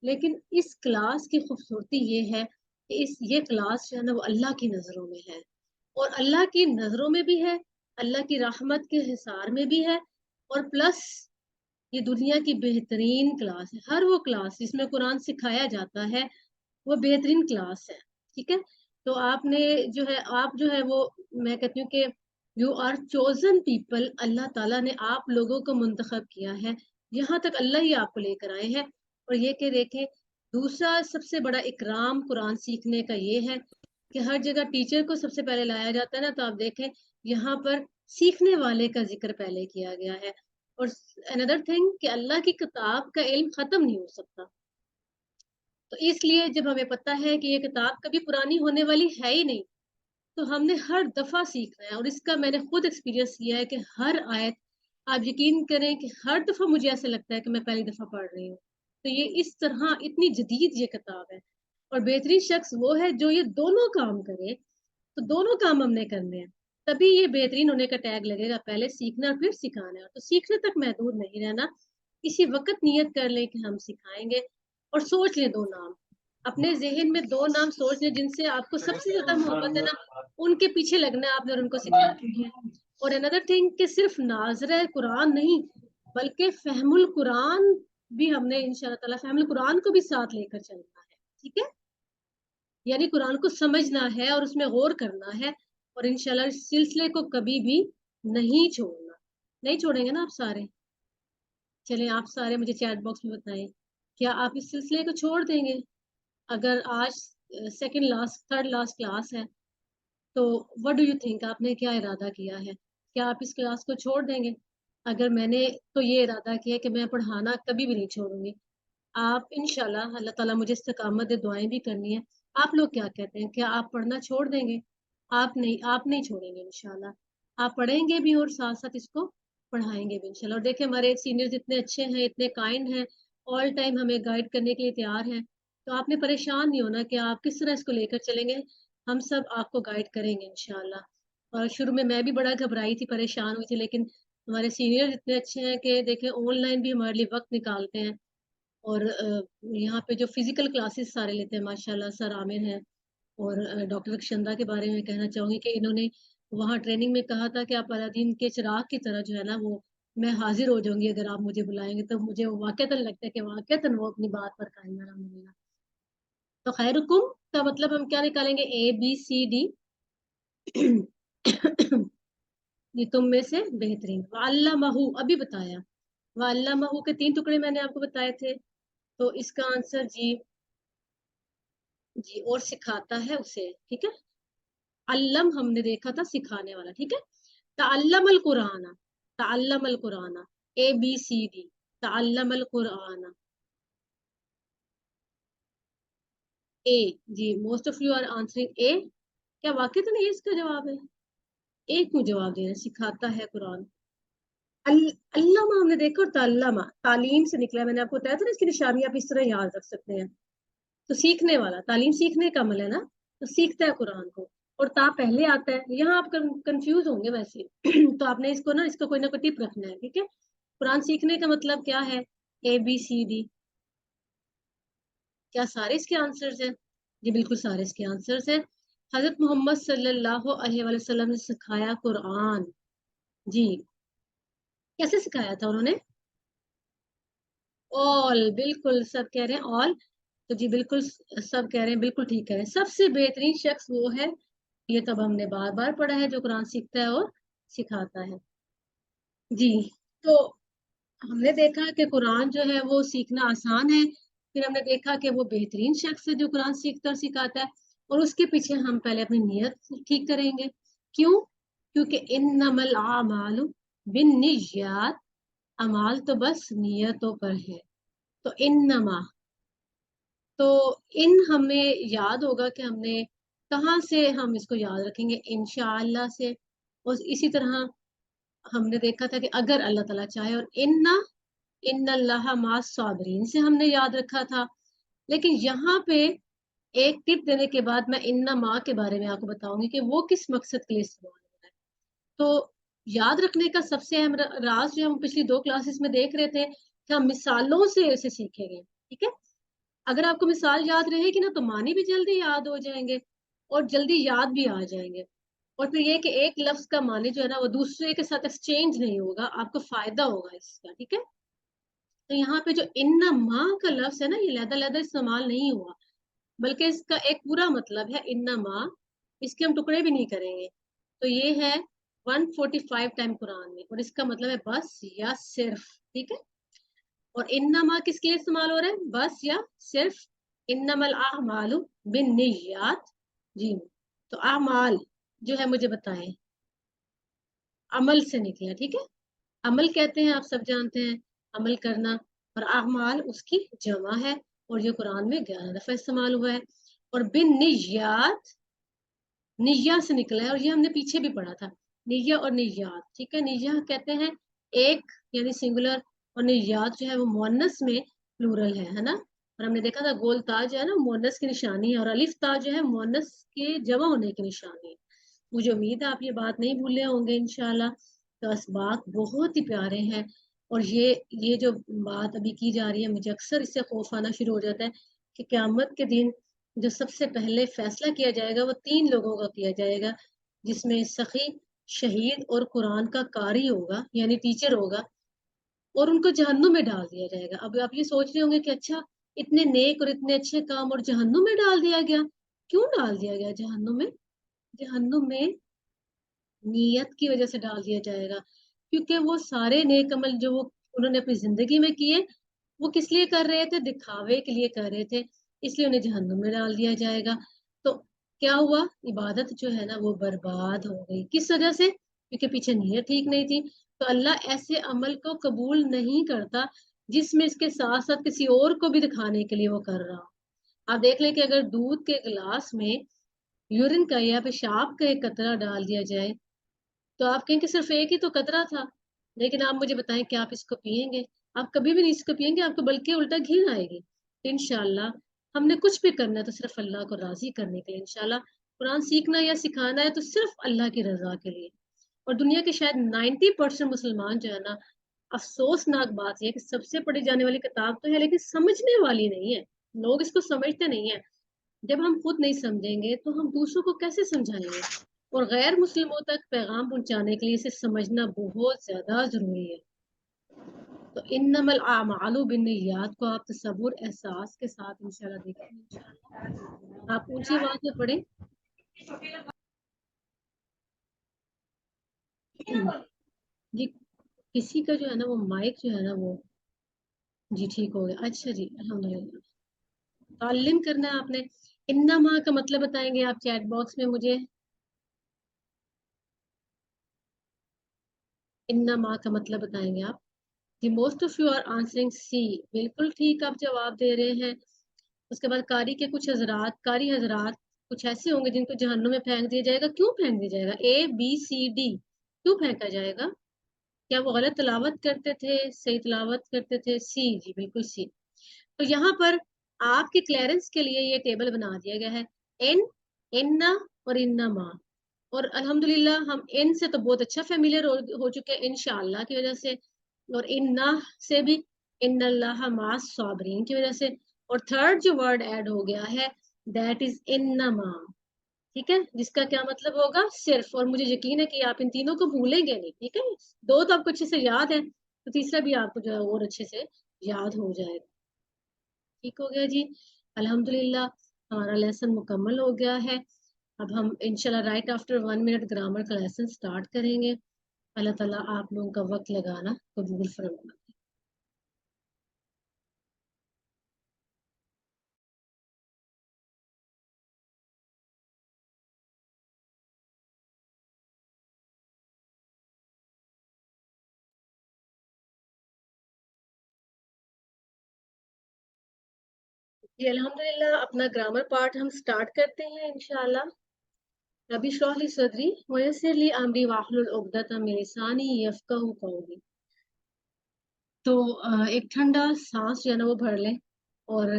لیکن اس کلاس کی خوبصورتی یہ ہے کہ یہ کلاس جو ہے نا وہ اللہ کی نظروں میں ہے، اور اللہ کی نظروں میں بھی ہے، اللہ کی رحمت کے حصار میں بھی ہے، اور پلس یہ دنیا کی بہترین کلاس ہے۔ ہر وہ کلاس جس میں قرآن سکھایا جاتا ہے وہ بہترین کلاس ہے، ٹھیک ہے۔ تو آپ نے جو ہے وہ میں کہتی ہوں کہ یو آر چوزن پیپل، اللہ تعالیٰ نے آپ لوگوں کو منتخب کیا ہے، یہاں تک اللہ ہی آپ کو لے کر آئے ہیں. اور یہ کہ دیکھیں دوسرا سب سے بڑا اکرام قرآن سیکھنے کا یہ ہے کہ ہر جگہ ٹیچر کو سب سے پہلے لایا جاتا ہے نا، تو آپ دیکھیں یہاں پر سیکھنے والے کا ذکر پہلے کیا گیا ہے. اور اندر تھنگ کہ اللہ کی کتاب کا علم ختم نہیں ہو سکتا، تو اس لیے جب ہمیں پتہ ہے کہ یہ کتاب کبھی پرانی ہونے والی ہے ہی نہیں، تو ہم نے ہر دفعہ سیکھنا ہے. اور اس کا میں نے خود ایکسپیرینس کیا ہے کہ ہر آیت آپ یقین کریں کہ ہر دفعہ مجھے ایسا لگتا ہے کہ میں پہلی دفعہ پڑھ رہی ہوں. تو یہ اس طرح اتنی جدید یہ کتاب ہے. اور بہترین شخص وہ ہے جو یہ دونوں کام کرے، تو دونوں کام ہم نے کرنے ہیں تبھی یہ بہترین ہونے کا ٹیگ لگے گا، پہلے سیکھنا اور پھر سکھانا ہے. تو سیکھنے تک محدود نہیں رہنا، اسی وقت نیت کر لیں کہ ہم سکھائیں گے. اور سوچ لیں 2 نام اپنے ذہن میں، 2 نام سوچ لیں جن سے آپ کو سب سے زیادہ محبت ہے نا، ان کے پیچھے لگنا ہے آپ نے اور ان کو سکھانا ہے. اور اندر تھنگ کہ صرف ناظرہ قرآن نہیں بلکہ فہم القرآن بھی ہم نے انشاءاللہ تعالیٰ فہم القرآن کو بھی ساتھ لے کر چلنا ہے. ٹھیک ہے، یعنی قرآن کو سمجھنا ہے اور اس میں غور کرنا ہے، اور انشاءاللہ اس سلسلے کو کبھی بھی نہیں چھوڑنا. نہیں چھوڑیں گے نا آپ سارے؟ چلیں آپ سارے مجھے چیٹ باکس میں بتائیں، کیا آپ اس سلسلے کو چھوڑ دیں گے؟ اگر آج second last 3rd last class ہے تو وٹ ڈو یو تھنک، آپ نے کیا ارادہ کیا ہے؟ کیا آپ اس کلاس کو چھوڑ دیں گے؟ اگر میں نے تو یہ ارادہ کیا کہ میں پڑھانا کبھی بھی نہیں چھوڑوں گی. آپ انشاءاللہ اللہ تعالیٰ مجھے استقامت دے، دعائیں بھی کرنی ہے. آپ لوگ کیا کہتے ہیں، کیا آپ پڑھنا چھوڑ دیں گے؟ آپ نہیں چھوڑیں گے انشاءاللہ. آپ پڑھیں گے بھی اور ساتھ ساتھ اس کو پڑھائیں گے بھی انشاءاللہ. اور دیکھیں ہمارے سینئرز اتنے اچھے ہیں، اتنے کائنڈ ہیں، آل ٹائم ہمیں گائیڈ کرنے کے لیے تیار ہیں. تو آپ نے پریشان نہیں ہونا کہ آپ کس طرح اس کو لے کر چلیں گے، ہم سب آپ کو گائیڈ کریں گے انشاءاللہ. اور شروع میں بھی بڑا گھبرائی تھی، پریشان ہوئی تھی، لیکن ہمارے سینئر اتنے اچھے ہیں کہ دیکھیں آن لائن بھی ہمارے لیے وقت نکالتے ہیں. اور یہاں پہ جو فزیکل کلاسز سارے لیتے ہیں ماشاءاللہ سر عامر ہیں. اور ڈاکٹر رکشندہ کے بارے میں کہنا چاہوں گی کہ انہوں نے وہاں ٹریننگ میں کہا تھا کہ آپ الادین کے چراغ کی طرح جو ہے نا وہ میں حاضر ہو جاؤں گی اگر آپ مجھے بلائیں گے. تو مجھے واقعتاً لگتا ہے کہ واقعتاً وہ اپنی بات پر قائم ہے الحمدللہ. تو خیرکم کا مطلب ہم کیا نکالیں گے، ABCD یہ تم میں سے بہترین. وعلمہ ابھی بتایا، وعلمہ کے 3 ٹکڑے میں نے آپ کو بتائے تھے. تو اس کا آنسر جی اور سکھاتا ہے اسے. ٹھیک ہے، علم ہم نے دیکھا تھا سکھانے والا. ٹھیک ہے، تعلم القرآن، تعلم القرآن ABCD تعلم القرآن A. جی most of you are answering A. کیا واقعی تو نہیں اس کا جواب ہے؟ ایک کیوں جواب دے رہے ہیں؟ سکھاتا ہے قرآن. علامہ ہم نے دیکھا، اور تعلمہ تعلیم سے نکلا. میں نے آپ کو بتایا تھا نا اس کی نشانی آپ اس طرح یاد رکھ سکتے ہیں. تو سیکھنے والا، تعلیم سیکھنے کا عمل ہے نا، تو سیکھتا ہے قرآن کو. اور تا پہلے آتا ہے، یہاں آپ کنفیوز ہوں گے ویسے تو آپ نے اس کو نا اس کا کوئی نہ کوئی ٹپ رکھنا ہے. ٹھیک ہے، قرآن سیکھنے کا مطلب کیا ہے، ABCD. کیا سارے اس کے آنسرز ہیں؟ جی بالکل سارے اس کے آنسرز ہیں. حضرت محمد صلی اللہ علیہ وسلم نے سکھایا قرآن. جی کیسے سکھایا تھا انہوں نے؟ آل، بالکل سب کہہ رہے ہیں آل. تو جی بالکل سب کہہ رہے ہیں، بالکل ٹھیک کہہ رہے ہیں. سب سے بہترین شخص وہ ہے، یہ تب ہم نے بار بار پڑھا ہے، جو قرآن سیکھتا ہے اور سکھاتا ہے. جی تو ہم نے دیکھا کہ قرآن جو ہے وہ سیکھنا آسان ہے. پھر ہم نے دیکھا کہ وہ بہترین شخص ہے جو قرآن سیکھتا اور سکھاتا ہے. اور اس کے پیچھے ہم پہلے اپنی نیت ٹھیک کریں گے. کیوں؟ کیونکہ انما الاعمال بالنیات، اعمال تو بس نیتوں پر ہے. تو انما، تو ان ہمیں یاد ہوگا کہ ہم نے کہاں سے ہم اس کو یاد رکھیں گے، انشاءاللہ سے. اور اسی طرح ہم نے دیکھا تھا کہ اگر اللہ تعالیٰ چاہے، اور ان اللہ مع الصابرین سے ہم نے یاد رکھا تھا. لیکن یہاں پہ ایک ٹپ دینے کے بعد میں انما کے بارے میں آپ کو بتاؤں گی کہ وہ کس مقصد کے لیے استعمال ہو رہا ہے. تو یاد رکھنے کا سب سے اہم راز جو ہم پچھلی 2 کلاسز میں دیکھ رہے تھے کہ ہم مثالوں سے اسے سیکھیں گے. ٹھیک ہے، اگر آپ کو مثال یاد رہے گی نا تو معنی بھی جلدی یاد ہو جائیں گے اور جلدی یاد بھی آ جائیں گے. اور پھر یہ کہ ایک لفظ کا معنی جو ہے نا وہ دوسرے کے ساتھ ایکسچینج نہیں ہوگا، آپ کو فائدہ ہوگا اس کا. ٹھیک ہے، تو یہاں پہ جو انما کا لفظ ہے نا، یہ علیحدہ علیحدہ استعمال نہیں ہوا، بلکہ اس کا ایک پورا مطلب ہے انما. اس کے ہم ٹکڑے بھی نہیں کریں گے. تو یہ ہے 145 टाइम कुरान में, और इसका मतलब है बस या सिर्फ, ठीक है। और इन्नमा किसके लिए इस्तेमाल हो रहा है, बस या सिर्फ। इन्नमल आमालु बिन्नियात, जी। तो आमाल जो है मुझे बताएं, अमल से निकला, ठीक है। अमल कहते हैं आप सब जानते हैं, अमल करना, और आमाल उसकी जमा है, और ये कुरान में 11 दफा इस्तेमाल हुआ है। और बिन निय्यात, निय्या से निकला है, और ये हमने पीछे भी पढ़ा था, निय्या और निय्यात, ठीक है। निय्या कहते हैं एक यानी सिंगुलर, और निय्यात जो है वो मुअन्नस में प्लूरल है ना। और हमने देखा था गोल ताज जो है ना मुअन्नस की निशानी है, और अलिफ ताज जो है मुअन्नस के जमा होने की निशानी है। मुझे उम्मीद है आप ये बात नहीं भूले होंगे इंशाल्लाह। तो असबाक बहुत ही प्यारे हैं, और ये जो बात अभी की जा रही है, मुझे अक्सर इससे खौफ आना शुरू हो जाता है कि क़यामत के दिन जो सबसे पहले फैसला किया जाएगा वो 3 लोगों का किया जाएगा, जिसमें सखी, शहीद और कुरान का कारी होगा यानी टीचर होगा, और उनको जहन्नुम में डाल दिया जाएगा। अब आप ये सोच रहे होंगे कि अच्छा, इतने नेक और इतने अच्छे काम और जहन्नुम में डाल दिया गया, क्यों डाल दिया गया जहन्नुम में? जहन्नुम में नीयत की वजह से डाल दिया जाएगा, क्योंकि वो सारे नेक अमल जो वो उन्होंने अपनी जिंदगी में किए, वो किस लिए कर रहे थे, दिखावे के लिए कर रहे थे, इसलिए उन्हें जहन्नुम में डाल दिया जाएगा। तो क्या हुआ, इबादत जो है ना वो बर्बाद हो गई, किस वजह से? क्योंकि पीछे नीयत ठीक नहीं थी। तो अल्लाह ऐसे अमल को कबूल नहीं करता जिसमें इसके साथ साथ किसी और को भी दिखाने के लिए वो कर रहा हो। आप देख लें कि अगर दूध के गिलास में यूरिन का या पेशाब का एक कतरा डाल दिया जाए, तो आप कहेंगे सिर्फ एक ही तो कतरा था, लेकिन आप मुझे बताएं कि आप इसको पिएंगे? आप कभी भी नहीं इसको पिएंगे, आपको बल्कि उल्टा घिन आएगी। इंशाल्लाह हमने कुछ भी करना है तो सिर्फ अल्लाह को राजी करने के लिए, इंशाल्लाह कुरान सीखना या सिखाना है तो सिर्फ अल्लाह की रजा के लिए। और दुनिया के शायद 90% मुसलमान जो है ना, अफसोसनाक बात यह है कि सबसे पढ़ी जाने वाली किताब तो है लेकिन समझने वाली नहीं है, लोग इसको समझते नहीं है। जब हम खुद नहीं समझेंगे तो हम दूसरों को कैसे समझाएंगे? और गैर मुस्लिमों तक पैगाम पहुंचाने के लिए इसे समझना बहुत ज्यादा जरूरी है। तो इन्नमल आमालु बिन्नियात को आप तसव्वुर एहसास के साथ इंशाल्लाह देखें। इंशाल्लाह आप ऊंची आवाज में पढ़ें। जी, किसी का जो है ना वो माइक जो है ना वो, जी ठीक हो गया, अच्छा जी अल्हम्दुलिल्लाह। ताल्लिम करना है आपने। इन्नमा का मतलब बताएंगे आप चैट बॉक्स में मुझे, इन्नमा का मतलब बताएंगे आप। The most of you are answering C, बिल्कुल ठीक आप जवाब दे रहे हैं। उसके बाद कारी के कुछ हजरात, कारी हजरात कुछ ऐसे होंगे जिनको जहन्नुम में फेंक दिया जाएगा। क्यों फेंक दिया जाएगा? A B C D, क्यों फेंका जाएगा? क्या वो गलत तिलावत करते थे, सही तिलावत करते थे? सी, जी बिल्कुल सी। तो यहाँ पर आपके क्लियरेंस के लिए ये टेबल बना दिया गया है, इन, इन्ना और इन्नमा। और अल्हम्दुलिल्लाह हम इन से तो बहुत अच्छा फेमिलियर हो चुके हैं इंशाअल्लाह की वजह से, और इन्ना से भी इन्नल्लाह मास साबरीन की वजह से। और थर्ड जो वर्ड ऐड हो गया है दैट इज इन्नमा, ठीक है, जिसका क्या मतलब होगा? सिर्फ। और मुझे यकीन है कि आप इन तीनों को भूलेंगे नहीं, ठीक है। दो तो आपको अच्छे से याद है, तो तीसरा भी आपको जो है और अच्छे से याद हो जाएगा। ठीक हो गया जी, अल्हम्दुलिल्लाह हमारा लेसन मुकम्मल हो गया है। अब हम इंशाल्लाह राइट आफ्टर 1 मिनट ग्रामर का लेसन स्टार्ट करेंगे। अल्लाह ताला आप लोगों का वक्त लगाना कबूल फरमाए। जी अल्हम्दुलिल्लाह अपना ग्रामर पार्ट हम स्टार्ट करते हैं इंशाल्लाह। रबी इश्रह ली सदरी वयस्सिर ली अमरी वाहलुल उक़दतम मिन लिसानी यफ़क़हू क़ौली। तो एक ठंडा सांस जो है ना वो भर लें। और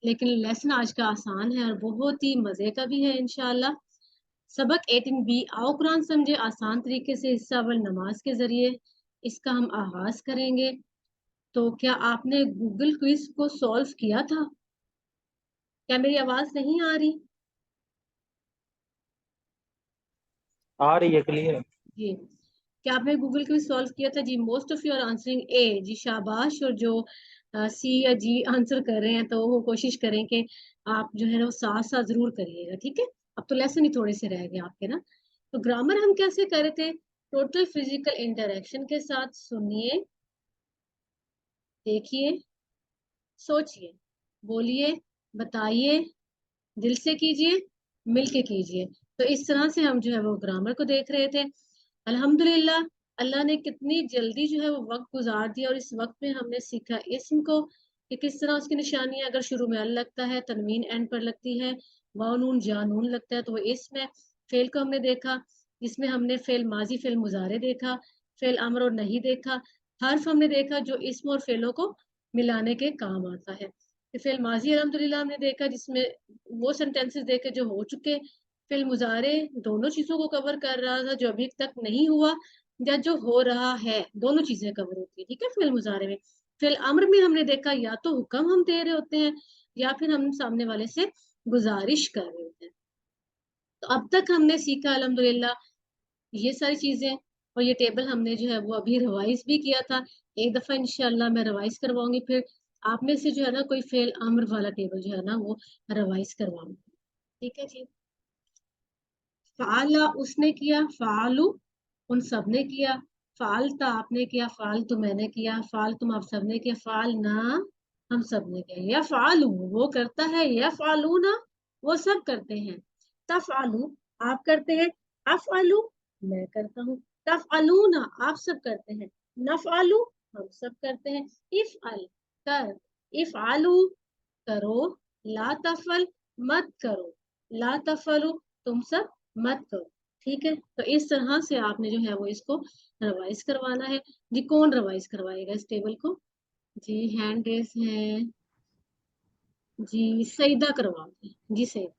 लेकिन लेसन आज का आसान है और बहुत ही मजे का भी है इंशाल्लाह। सबक 18B, आओ कुरान समझे आसान तरीके से, हिस्सा अव्वल नमाज के जरिए, इसका हम आगाज करेंगे। तो क्या आपने गूगल क्विज को सॉल्व किया था? क्या मेरी आवाज नहीं आ रही? आ रही है क्लियर। जी, क्या आपने गूगल क्विज सॉल्व किया था? जी most of you are answering A, जी शाबाश। और जो सी या जी आंसर कर रहे हैं तो वो कोशिश करें कि आप जो है ना वो साथ साथ जरूर करिएगा, ठीक है। अब तो लेसन ही थोड़े से रह गए आपके ना। तो ग्रामर हम कैसे कर रहे थे, टोटल फिजिकल इंटरेक्शन के साथ। सुनिए, देखिए, सोचिए, बोलिए, बताइए, दिल से कीजिए, मिलके कीजिए। तो इस तरह से हम जो है वो ग्रामर को देख रहे थे। अल्हम्दुलिल्लाह, अल्लाह ने कितनी जल्दी जो है वो वक्त गुजार दिया, और इस वक्त में हमने सीखा इस्म को कि किस तरह उसकी निशानियां, अगर शुरू में अल लगता है, तनवीन एंड पर लगती है, वाव नून जा नून लगता है, तो वो इस्म है। फेल को हमने देखा, जिसमें हमने फेल माजी, फेल मुजारे देखा, फेल अमर और नहीं देखा। हर्फ हमने देखा जो इस्म और फेलों को मिलाने के काम आता है। फेल माजी अल्हम्दुलिल्लाह हमने देखा, जिसमें वो सेंटेंसेस देखे जो हो चुके। फिल मुजारे दोनों चीजों को कवर कर रहा था, जो अभी तक नहीं हुआ या जो हो रहा है, दोनों चीजें कवर होती है, ठीक है। फिल मुजारे में, फिल अम्र में हमने देखा या तो हुक्म हम दे रहे होते हैं या फिर हम सामने वाले से गुजारिश कर रहे होते हैं। तो अब तक हमने सीखा अल्हम्दुलिल्लाह ये सारी चीजें, और ये टेबल हमने जो है वो अभी रिवाइज भी किया था। एक दफा इंशाल्लाह मैं रिवाइज करवाऊंगी, फिर आप में से जो है ना कोई फेल अम्र वाला टेबल जो है ना वो रिवाइज करवाऊंगी, ठीक है जी। फाला उसने किया, फालू उन सब ने किया, फालता आपने किया, फालतू मैंने किया, फाल तुम आप सब ने किया, फाल ना हम सब ने किया। या फालू वो करता है, या फालू ना वो सब करते हैं। तफालू आप करते हैं, अफालू मैं करता हूँ, तफालू ना आप सब करते हैं, नफालू हम सब करते हैं, इफ अल कर, इफ आलू करो, ला तफल मत करो, ला तफलू तुम सब मत करो, ठीक है। तो इस तरह से आपने जो है वो इसको रिवाइज करवाना है जी। कौन रिवाइज करवाएगा इस टेबल को जी? हैंड रेस है जी, सईदा करवाओगे जी। सईदा,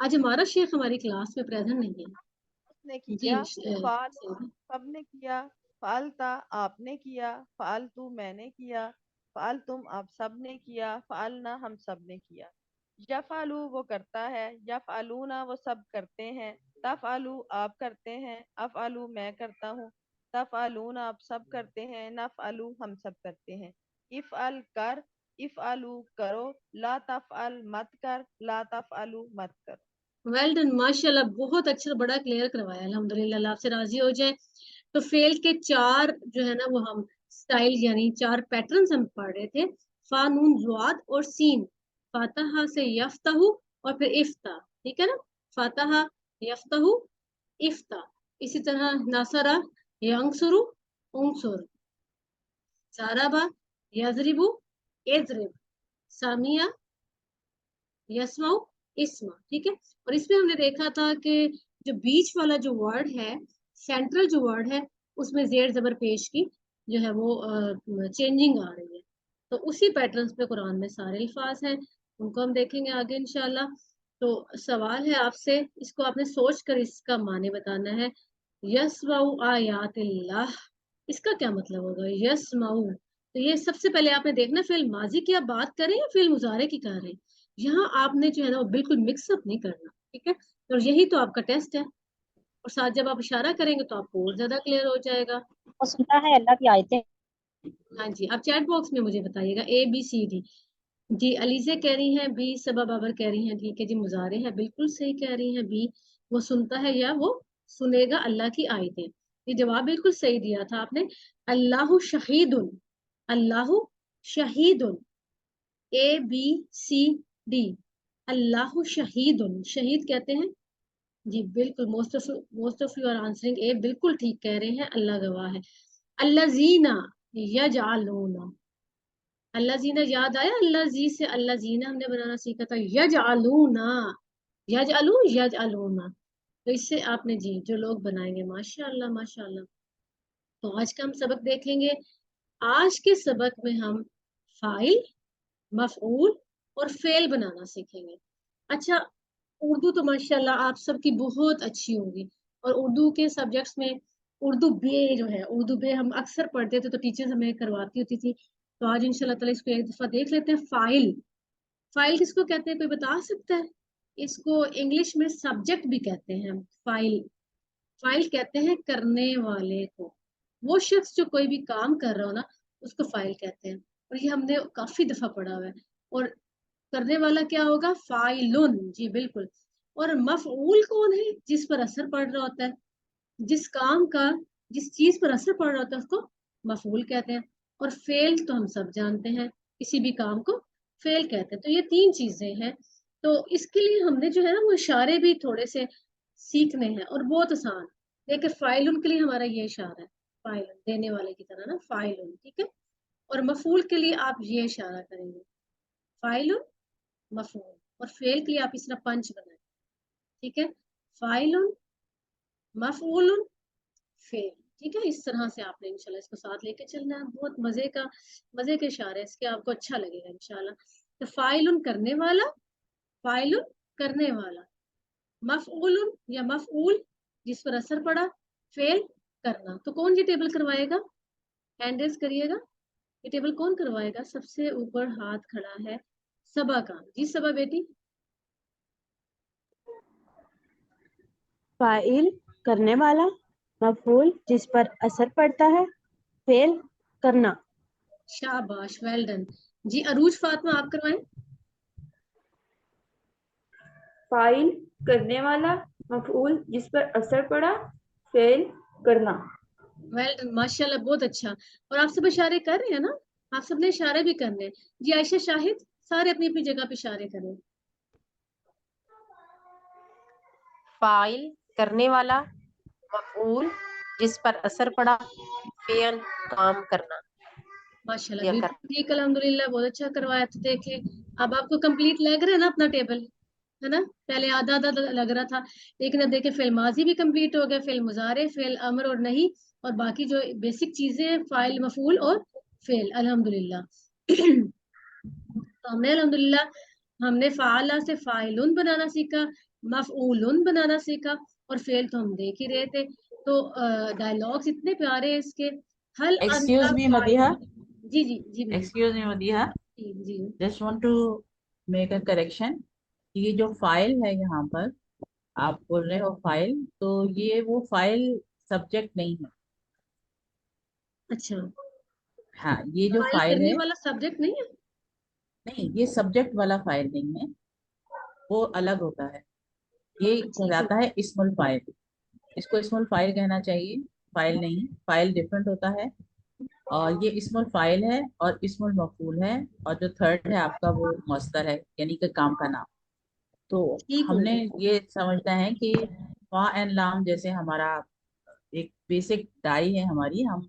आज हमारा शेख हमारी क्लास में प्रेजेंट नहीं है उसने जी। किया, फाल सईदा, सबने किया, फालता आपने किया, फालतू मैंने किया, फाल तुम आप सब ने किया, फालना हम सब ने किया। यफालू वो करता है, यफालूना वो सब करते हैं, तफालू आप करते हैं, अफालू मैं करता हूँ, तफालून आप सब करते हैं, नफालू हम सब करते हैं। इफअल कर, इफआलू करो, ला तफअल मत कर, ला तफअलू मत करो। वेल डन, माशाल्लाह, बहुत अच्छा, बड़ा क्लियर करवाया अल्हम्दुलिल्लाह। अल्लाह आपसे राजी हो जाए। तो फेल के चार जो है ना वो हम स्टाइल यानी चार पैटर्न्स हम पढ़ रहे थे, फा नून ज़ाद और सीन, फातहा से यफ्तहु और फिर इफ्ता, ठीक है ना। फातहा, यफ्तहु, इफ्ता। इसी तरह नसरा, यंसुरु, उनसुर, ज़राबा, यज़रिबु, इज़रिब, सामिया, यस्माउ, इस्मा, ठीक है। और इसमें हमने देखा था कि जो बीच वाला जो वर्ड है, सेंट्रल जो वर्ड है, उसमें जेर जबर पेश की जो है वो चेंजिंग आ रही है। तो उसी पैटर्न्स पे कुरान में सारे अल्फाज हैं, उनको हम देखेंगे आगे इंशाल्लाह। तो सवाल है आपसे, इसको आपने सोच कर इसका माने बताना है। यस्माउ आयातिल्लाह, इसका क्या मतलब होगा यस्माउ? तो ये सबसे पहले आपने देखना फिल माजी की आप बात करें या फिल मुजारे की कर रहे हैं। यहाँ आपने जो है ना वो बिल्कुल मिक्सअप नहीं करना, ठीक है। और यही तो आपका टेस्ट है, और साथ जब आप इशारा करेंगे तो आपको और ज्यादा क्लियर हो जाएगा। वो सुनता है अल्लाह की आयतें। हाँ जी, आप चैट बॉक्स में मुझे बताइएगा ए बी सी डी। जी, अलीजे कह रही हैं बी, सबा बाबर कह रही हैं ठीक है जी, मुजारे है, बिल्कुल सही कह रही हैं बी। वो सुनता है या वो सुनेगा अल्लाह की आयतें, ये जवाब बिल्कुल सही दिया था आपने। अल्लाहु शहीदुन, अल्लाहु शहीदुन, ए बी सी डी। अल्लाहु शहीदुन, शहीद कहते हैं जी, बिल्कुल। Most of you are answering A, बिल्कुल ठीक कह रहे हैं, अल्लाह गवाह है। अल्लाजीना यजअलूना, अल्लाह जीना याद आया, अल्लाह जी से अल्लाह जीना हमने बनाना सीखा था, यजअलूना, यजअलू यजअलूना। तो इससे आपने जी जो लोग बनाएंगे, माशाअल्लाह माशाअल्लाह। तो आज का हम सबक देखेंगे। आज के सबक में हम फाइल, मफऊल और फेल बनाना सीखेंगे। अच्छा, उर्दू तो माशाल्लाह आप सबकी बहुत अच्छी होगी, और उर्दू के सब्जेक्ट्स में उर्दू बे जो है, उर्दू बे हम अक्सर पढ़ते थे, तो टीचर्स हमें करवाती होती थी। तो आज इंशाल्लाह ताला इसको एक दफा देख लेते हैं। फाइल, फाइल किसको कहते हैं, कोई बता सकता है? इसको इंग्लिश में सब्जेक्ट भी कहते हैं फाइल। फाइल कहते हैं करने वाले को, वो शख्स जो कोई भी काम कर रहा हो ना, उसको फाइल कहते हैं। और ये हमने काफी दफा पढ़ा हुआ है। और करने वाला क्या होगा, फाइलुन, जी बिल्कुल। और मफऊल कौन है, जिस पर असर पड़ रहा होता है, जिस काम का, जिस चीज पर असर पड़ रहा होता है उसको मफऊल कहते हैं। और फेल तो हम सब जानते हैं, किसी भी काम को फेल कहते हैं। तो ये तीन चीजें हैं। तो इसके लिए हमने जो है ना वो इशारे भी थोड़े से सीखने हैं, और बहुत आसान। देखिए फाइलुन के लिए हमारा ये इशारा है, फाइलुन देने वाले की तरह ना, फाइलुन, ठीक है। और मफूल के लिए आप ये इशारा करेंगे, फाइलुन मफूल। और फेल के लिए आप इस तरह पंच बनाए, ठीक है, फाइलुन मफूलुन फेल, ठीक है। इस तरह से आपने इंशाल्लाह इसको साथ लेके चलना है। बहुत मजे के इशारे हैं इसके, आपको अच्छा लगेगा इंशाल्लाह। तो फाइलुन करने वाला, फाइलुन करने वाला, मफऊलुन या मफऊल जिस पर असर पड़ा, फेल करना। तो कौन ये टेबल करवाएगा, हैंड रेज करिएगा। ये टेबल कौन करवाएगा, सबसे ऊपर हाथ खड़ा है सबा का, जी सबा बेटी। फाइल करने वाला, मफूल जिस पर असर पड़ता है, फेल करना। शाबाश, वेल डन। जी अरूज फातिमा आप करवाएं। फाइल करने वाला, मफऊल जिस पर असर पड़ा, फेल करना। वेल डन, माशाल्लाह, बहुत अच्छा। और आप सब इशारे कर रहे हैं ना, आप सबने इशारे भी करने हैं। जी आयशा शाहिद, सारे अपनी अपनी जगह पे इशारे करें। फाइल करने वाला, मफऊल जिस पर असर पड़ा, फेल काम करना माशाल्लाह, या बिल्कुल करना। ठीक, अल्हम्दुलिल्लाह, बहुत अच्छा करवाया। तो देखें अब आपको कंप्लीट लग रहा है ना अपना टेबल, है ना। पहले आधा आधा लग रहा था, लेकिन अब देखें फेल माजी भी कंप्लीट हो गया, फेल मुजारे, फेल अमर और नहीं, और बाकी जो बेसिक चीजें हैं, फाइल मफूल और फेल, अल्हम्दुलिल्लाह। तो हमने अल्हम्दुलिल्लाह हमने फाला से फाइलुन बनाना सीखा, मफऊलुन बनाना सीखा, और फेल तो हम देख ही रहे थे। तो डायलॉग्स इतने प्यारे हैं इसके। हल अंता एक्सक्यूज मी मदिहा, फाइलुन, जी जी जी मैम, एक्सक्यूज मी मदिहा, जी जी just want to make a correction. ये जो फाइल है यहाँ पर आप बोल रहे हो फाइल, तो ये वो फाइल सब्जेक्ट नहीं है। अच्छा, हाँ, ये जो फाइल फाइल करने है, वाला सब्जेक्ट नहीं है। नहीं ये सब्जेक्ट वाला फाइल नहीं है, वो अलग होता है। ये ठीक है, कहलाता है इस्मुल फाइल। इसको इस्मुल फाइल कहना चाहिए, फाइल नहीं। फाइल डिफरेंट होता है। और ये इस्मुल फाइल है और इस्मुल मफूल है, और जो थर्ड है आपका वो मस्दर है, यानी कि काम का नाम। तो ठीक हो हमने गया। ये समझना है कि फा एंड लाम जैसे हमारा एक बेसिक डाई है हमारी, हम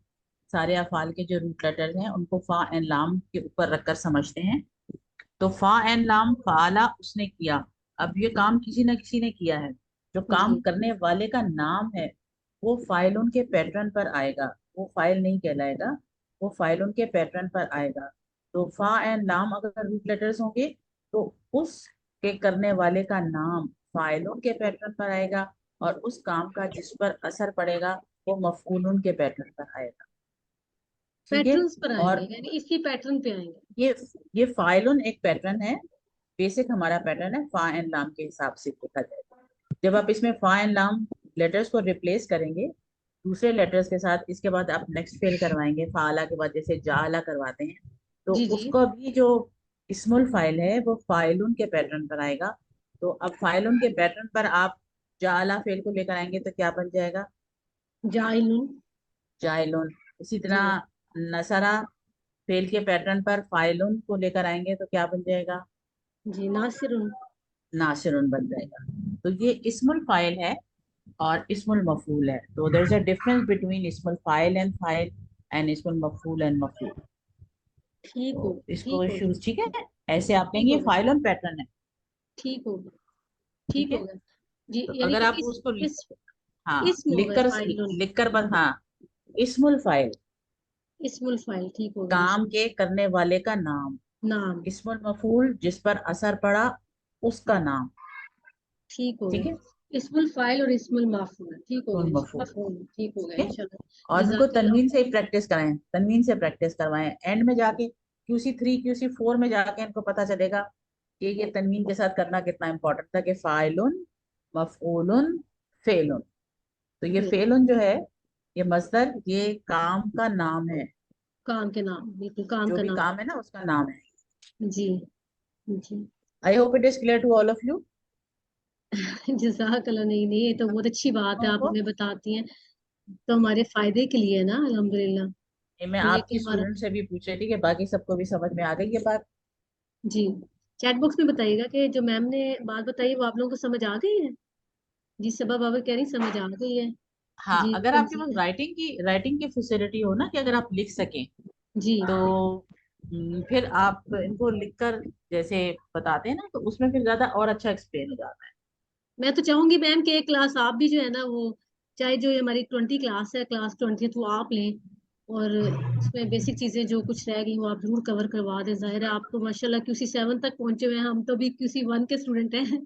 सारे अफाल के जो रूट लेटर्स हैं उनको फा एंड लाम के ऊपर रखकर समझते हैं। तो फा एंड लाम, फाला उसने किया। अब ये काम किसी न किसी ने किया है, जो काम जी करने वाले का नाम है वो फाइल के पैटर्न पर आएगा, वो फाइल नहीं कहलाएगा, वो फाइल के पैटर्न पर आएगा। तो फा एंड लाम अगर रूट लेटर्स होंगे तो उस के करने वाले का नाम फाइलों के पैटर्न पर आएगा, और उस काम का जिस पर असर पड़ेगा वो मफऊल के पैटर्न पर आएगा। ठीक है। पैटर्न्स पर आएंगे, और यानी इसी पैटर्न पे आएंगे। ये ये फाइलुन एक पैटर्न है, बेसिक हमारा पैटर्न है, फा एंड लाम के हिसाब से देखा जाए। जब आप इसमें फा एंड लाम लेटर्स को रिप्लेस करेंगे दूसरे लेटर्स के साथ, इसके बाद आप नेक्स्ट फेल करवाएंगे, फाला के बाद जैसे जाला करवाते हैं, तो जी जी, उसका भी जो इस्मुल फाइल है वो फाइलुन के पैटर्न पर आएगा। तो अब फाइलुन के पैटर्न पर आप जाला फेल को लेकर आएंगे तो क्या बन जाएगा, जाइलुन, जाइलुन। इसी जी तरह नसरा फेल के पैटर्न पर फाइलुन को लेकर आएंगे तो क्या बन जाएगा, जी, नासिरुन, नासिरुन बन जाएगा। तो ये इस्मुल फाइल है और इस्मुल मफूल है। तो there is a difference between इस्मुल फाइल एंड इस्मुल मफूल एंड मफूल। ठीक हो तो गया, इसको ठीक हो शुरू, ठीक गया, है, ऐसे आप ठीक लेंगे, हो ये गया, फाइल ऑन पैटर्न है। ठीक हो गया, ठीक ठीक हो है। गया। जी, तो यानी अगर कि आप उसको इस हाँ इसम हो गया फाइलुन, लिखकर बस, हाँ, इस्मुल फाइल इस्मुल फाइल, ठीक हो गया काम इंशाल्लाह। के करने वाले का नाम, नाम, इस्मुल मफूल जिस पर असर पड़ा उसका नाम। ठीक हो ठीक गया। है, इस्मुल फाइल और इस्मुल माफूल, ठीक हो इस्मुल गया, मफूल। मफहूम, ठीक हो गया ठीक है। इंशाल्लाह। और इनको जज़ाकल्लाह तनवीन से ही खैर। प्रैक्टिस कराएं, तनवीन से प्रैक्टिस करवाएं। एंड में जाके QC3 QC4 में जाके इनको पता चलेगा कि ये तनवीन के साथ करना कितना इंपॉर्टेंट था, कि फाइलुन मफऊलुन फेलुन। तो ये बिल्कुल, फेलुन जो है, ये मस्दर, ये काम का नाम है, काम के नाम, बिल्कुल काम जो का भी नाम, काम है ना उसका नाम है। जी जी I hope it is clear to all of you. जज़ाकल्लाह। नहीं ये तो बहुत अच्छी बात है, आप हमें बताती हैं तो हमारे फायदे के लिए है ना, अल्हम्दुलिल्लाह। मैं ये कि आपकी हमारा स्टूडेंट से भी पूछ रही थी कि बाकी सबको भी समझ में आ गई ये बात। जी चैट बॉक्स में बताइएगा कि जो मैम ने बात बताई वो आप लोगों को समझ आ गई है। जी सबा बाबा कह रही समझ आ गई है। हाँ, जी अगर आपके पास राइटिंग की फैसिलिटी हो ना कि अगर आप लिख सकें जी तो फिर आप इनको लिखकर जैसे बताते हैं ना तो उसमें फिर ज्यादा और अच्छा एक्सप्लेन हो जाता है। मैं तो चाहूंगी मैम कि एक क्लास आप भी जो है ना वो, चाहे जो हमारी 20 क्लास है, क्लास 20 वो आप लें और उसमें बेसिक चीजें जो कुछ रह गई वो आप जरूर कवर करवा दें। जाहिर है आप तो माशाल्लाह QC 7 तक पहुंचे हुए हैं, हम तो भी QC 1 के स्टूडेंट हैं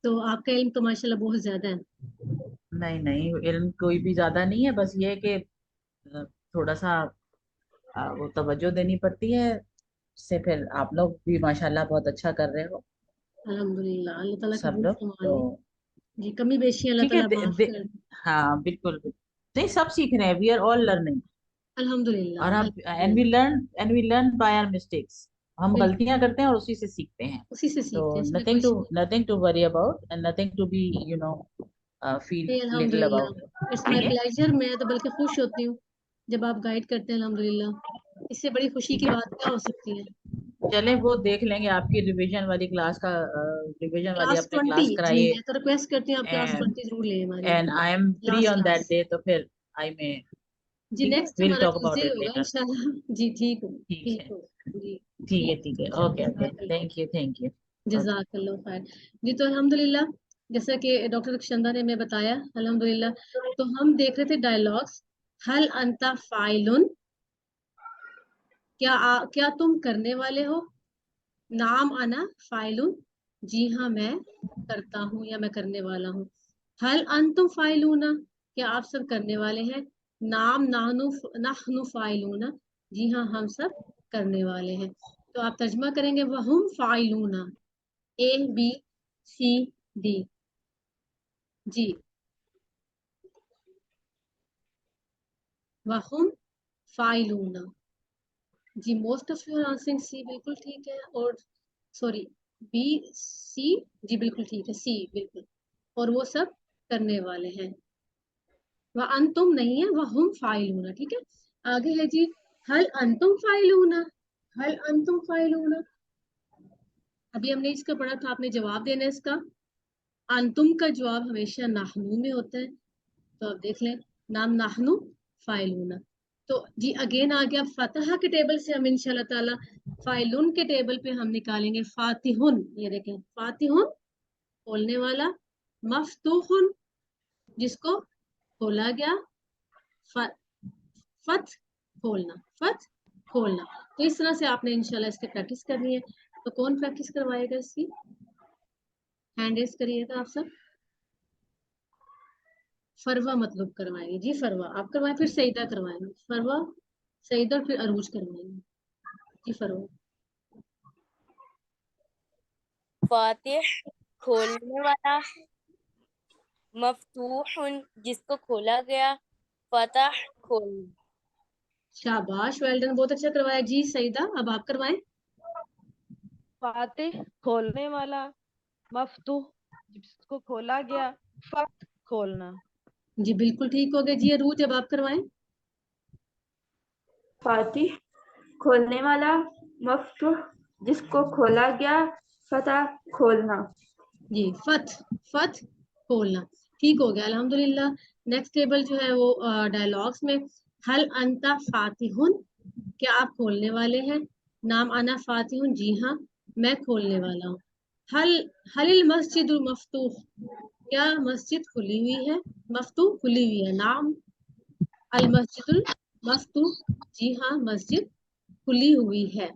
तो आपका इल्म तो माशाल्लाह बहुत ज्यादा है। नहीं नहीं, इल्म कोई भी ज्यादा नहीं है, बस ये है कि थोड़ा सा वो तवज्जो देनी पड़ती है, इससे फिर आप लोग भी माशाल्लाह बहुत अच्छा कर रहे हो अल्हम्दुलिल्लाह, अल्लाह ताला सब कबूल लोग। फरमा तो ले। जी कमी बेशी अल्लाह ठीक है, ताला माफ कर दे। हाँ बिल्कुल बिल्कुल, नहीं सब सीख रहे हैं, वी आर ऑल लर्निंग। और अल्हम्दुलिल्लाह हम अल्हम्दुलिल्लाह। And we learn by our mistakes, हम बिल्कुल गलतियां करते हैं और उसी से सीखते हैं। उसी से तो सीखते हैं, इसमें कोई nothing to worry about and nothing to be feel नहीं लिटिल अल्हम्दुलिल्लाह, अबाउट। इट्स माय ठीक है, प्लेजर। मैं तो बल्कि खुश होती हूँ जब आप गाइड करते हैं, अल्हम्दुलिल्लाह। इससे बड़ी खुशी ठीक की है, बात क्या हो सकती है। चलें वो देख लेंगे आपकी रिवीजन वाली क्लास का, रिवीजन वाली क्लास आपने 20 क्लास जी कराई मैं तो रिक्वेस्ट करती हूँ आप क्लास है 20 जरूर लें हमारी and I am free last on that class. Day, तो फिर आई में। जी ठीक है, नेक्स्ट विल हमारा टॉक अबाउट ट्यूसडे इट होगा लेटर। इंशाल्लाह। जी ठीक हो ठीक ठीक है, हो जी ठीक है, ठीक ठीक है, है। Okay okay, thank you. Okay. जज़ाकल्लाह खैर। जी तो अल्हम्दुलिल्लाह, जैसा कि डॉक्टर रक्षंदा ने हमें बताया अल्हम्दुलिल्लाह, तो हम देख रहे थे डायलॉग्स। हल अंता फाइलुन, क्या तुम करने वाले हो। नाम अना फाइलुन, जी हाँ मैं करता हूँ या मैं करने वाला हूँ। हल अंतुम फाइलूना, क्या आप सब करने वाले हैं। नाम नाहनु नाहनु फाइलूना, जी हाँ हम सब करने वाले हैं। तो आप तर्जमा करेंगे वहुम फाइलूना, ABCD। जी वहुम फाइलूना। जी most of you are answering C, बिल्कुल ठीक है। और सॉरी BC, जी बिल्कुल ठीक है, सी बिल्कुल। और वो सब करने वाले हैं। वह अंतुम नहीं है, वह हम फाइलूना, ठीक है। आगे है जी हल अंतुम फाइलूना, हल अंतुम फाइलूना। अभी हमने इसका पढ़ा था, आपने जवाब देना है इसका। अंतुम का जवाब हमेशा नाहनु में होता है, तो आप देख लें नाम नाहनु फाइलूना। तो जी अगेन आ गया फतह के टेबल से, हम इंशाल्लाह ताला फाइलून के टेबल पे हम निकालेंगे फातिहुन। ये देखें फातिहुन खोलने वाला, मफ्तूहुन जिसको खोला गया, फत खोलना, फत खोलना। तो इस तरह से आपने इंशाल्लाह इसकी प्रैक्टिस करनी है। तो कौन प्रैक्टिस करवाएगा इसकी, हैंड रेस करिएगा आप सब। फरवा मतलब करवाएंगे जी, फरवा आप करवाएं, फिर सईदा करवाएंगे। फरवा सईदा, फिर अरूज करवाएंगे जी। फरवा फातिह खोलने वाला, मफ्तूहुन जिसको खोला गया, फतह खोलना। शाबाश, वेल डन, बहुत अच्छा करवाया जी। सईदा अब आप करवाएं। फातिह खोलने वाला, मफ्तूह जिसको खोला गया, फत खोलना। जी बिल्कुल ठीक हो गया जी। अरूज अब आप करवाएं। फातिह खोलने वाला, मफ्तूह जिसको खोला गया, फतह खोलना। जी फत फत खोलना, ठीक हो गया अल्हम्दुलिल्लाह। नेक्स्ट टेबल जो है वो डायलॉग्स में, हल अंता फातिहुन, क्या आप खोलने वाले हैं। नाम अना फातिहुन, जी हाँ मैं खोलने वाला हूँ। हल हलिल मस्जिदुल मफ्तूह, क्या मस्जिद खुली हुई है। मफ्तूह खुली हुई है। नाम अल मस्जिदुल मफ्तूह, जी हाँ मस्जिद खुली हुई है।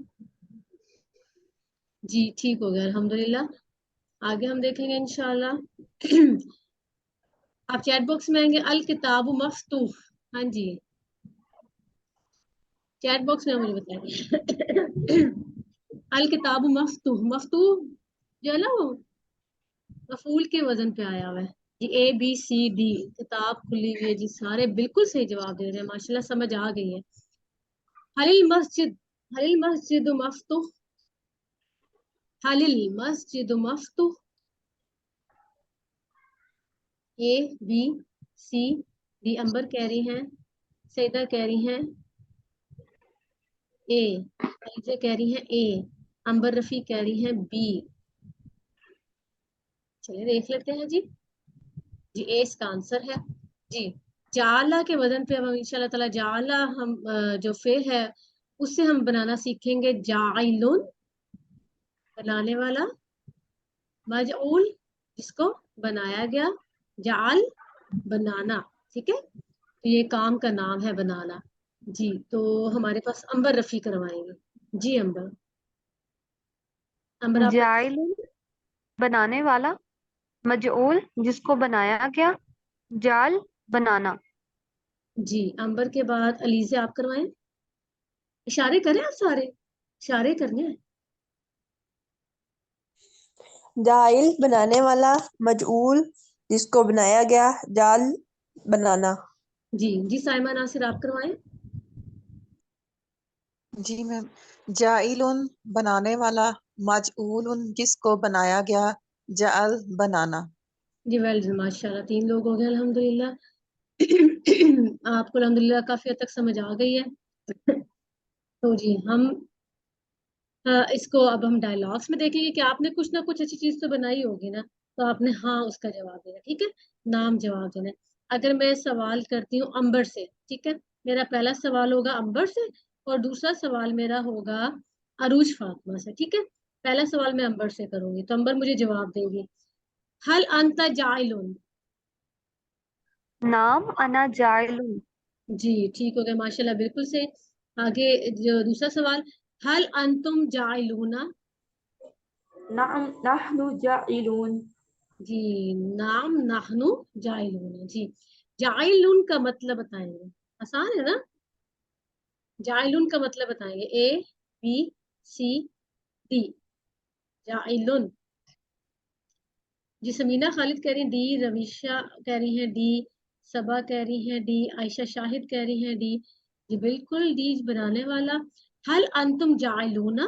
जी ठीक हो गया अल्हम्दुलिल्लाह। आगे हम देखेंगे इंशाल्लाह। आप चैट बॉक्स में आएंगे, अल किताबु मफ्तूह, हाँ जी चैट बॉक्स में मुझे बताइए। अल किताबु मफ्तूह, मफ्तूह जो है ना वो मफूल के वजन पे आया हुआ है जी। ABCD, किताब खुली हुई है जी। सारे बिल्कुल सही जवाब दे रहे हैं, माशाल्लाह समझ आ गई है। हलिल मस्जिद, हलिल मस्जिद मफ्तूह, हलिल मस्जिद मफ्तूह, ए बी सी डी। अंबर कह रही हैं, सईदा कह रही हैं ए, अलीजा कह रही हैं ए, अंबर रफी कह रही हैं बी। चलिए देख लेते हैं जी। जी ए इसका आंसर है जी। जाला के वजन पे हम इंशाल्लाह ताला जाला हम जो फे है उससे हम बनाना सीखेंगे जाइलुन बनाने वाला, मजऊल जिसको बनाया गया, जाल बनाना, ठीक है। तो ये काम का नाम है बनाना जी। तो हमारे पास अंबर रफी करवाएंगे जी। अंबर, अंबर आप जाइलुन बनाने वाला, मजऊल जिसको बनाया गया, जाल बनाना। जी। अंबर के बाद अलीजे आप करवाएं। इशारे करें आप सारे, इशारे करने हैं। जाइल बनाने वाला, मजऊल जिसको बनाया गया, जाल बनाना। जी जी। साइमा नासिर आप करवाएं। जी मैम, जाइलुन बनाने वाला, मजऊलुन जिसको बनाया गया, जाल बनाना। जी वेल डन, माशाल्लाह 3 लोग हो गए अल्हम्दुलिल्लाह। आपको अल्हम्दुलिल्लाह काफी हद तक समझ आ गई है। तो जी हम इसको अब हम डायलॉग्स में देखेंगे कि आपने कुछ ना कुछ अच्छी चीज तो बनाई होगी ना, तो आपने हाँ उसका जवाब देना, ठीक है। नाम जवाब देना है। अगर मैं सवाल करती हूँ अंबर से, ठीक है, मेरा पहला सवाल होगा अंबर से और दूसरा सवाल मेरा होगा अरूज फातिमा से, ठीक है। पहला सवाल मैं अंबर से करूंगी तो अंबर मुझे जवाब देंगी हल अंता जाइलुन। नाम अना जाइलुन। जी ठीक हो गया माशाल्लाह, बिल्कुल से। आगे जो दूसरा सवाल, हल अंतुम जाइलूना। नाम नहनु जाइलून। जी नाम नाहनु जाइलून। जी जाइलून का मतलब बताएंगे, आसान है ना। जाइलून का मतलब बताएंगे ए बी सी डी। जाइलून। जी समीना खालिद कह रही हैं डी, रवीशा कह रही हैं डी, सबा कह रही हैं डी, आयशा शाहिद कह रही हैं डी। जी बिल्कुल डी बनाने वाला। हल अंतुम जाइलूना,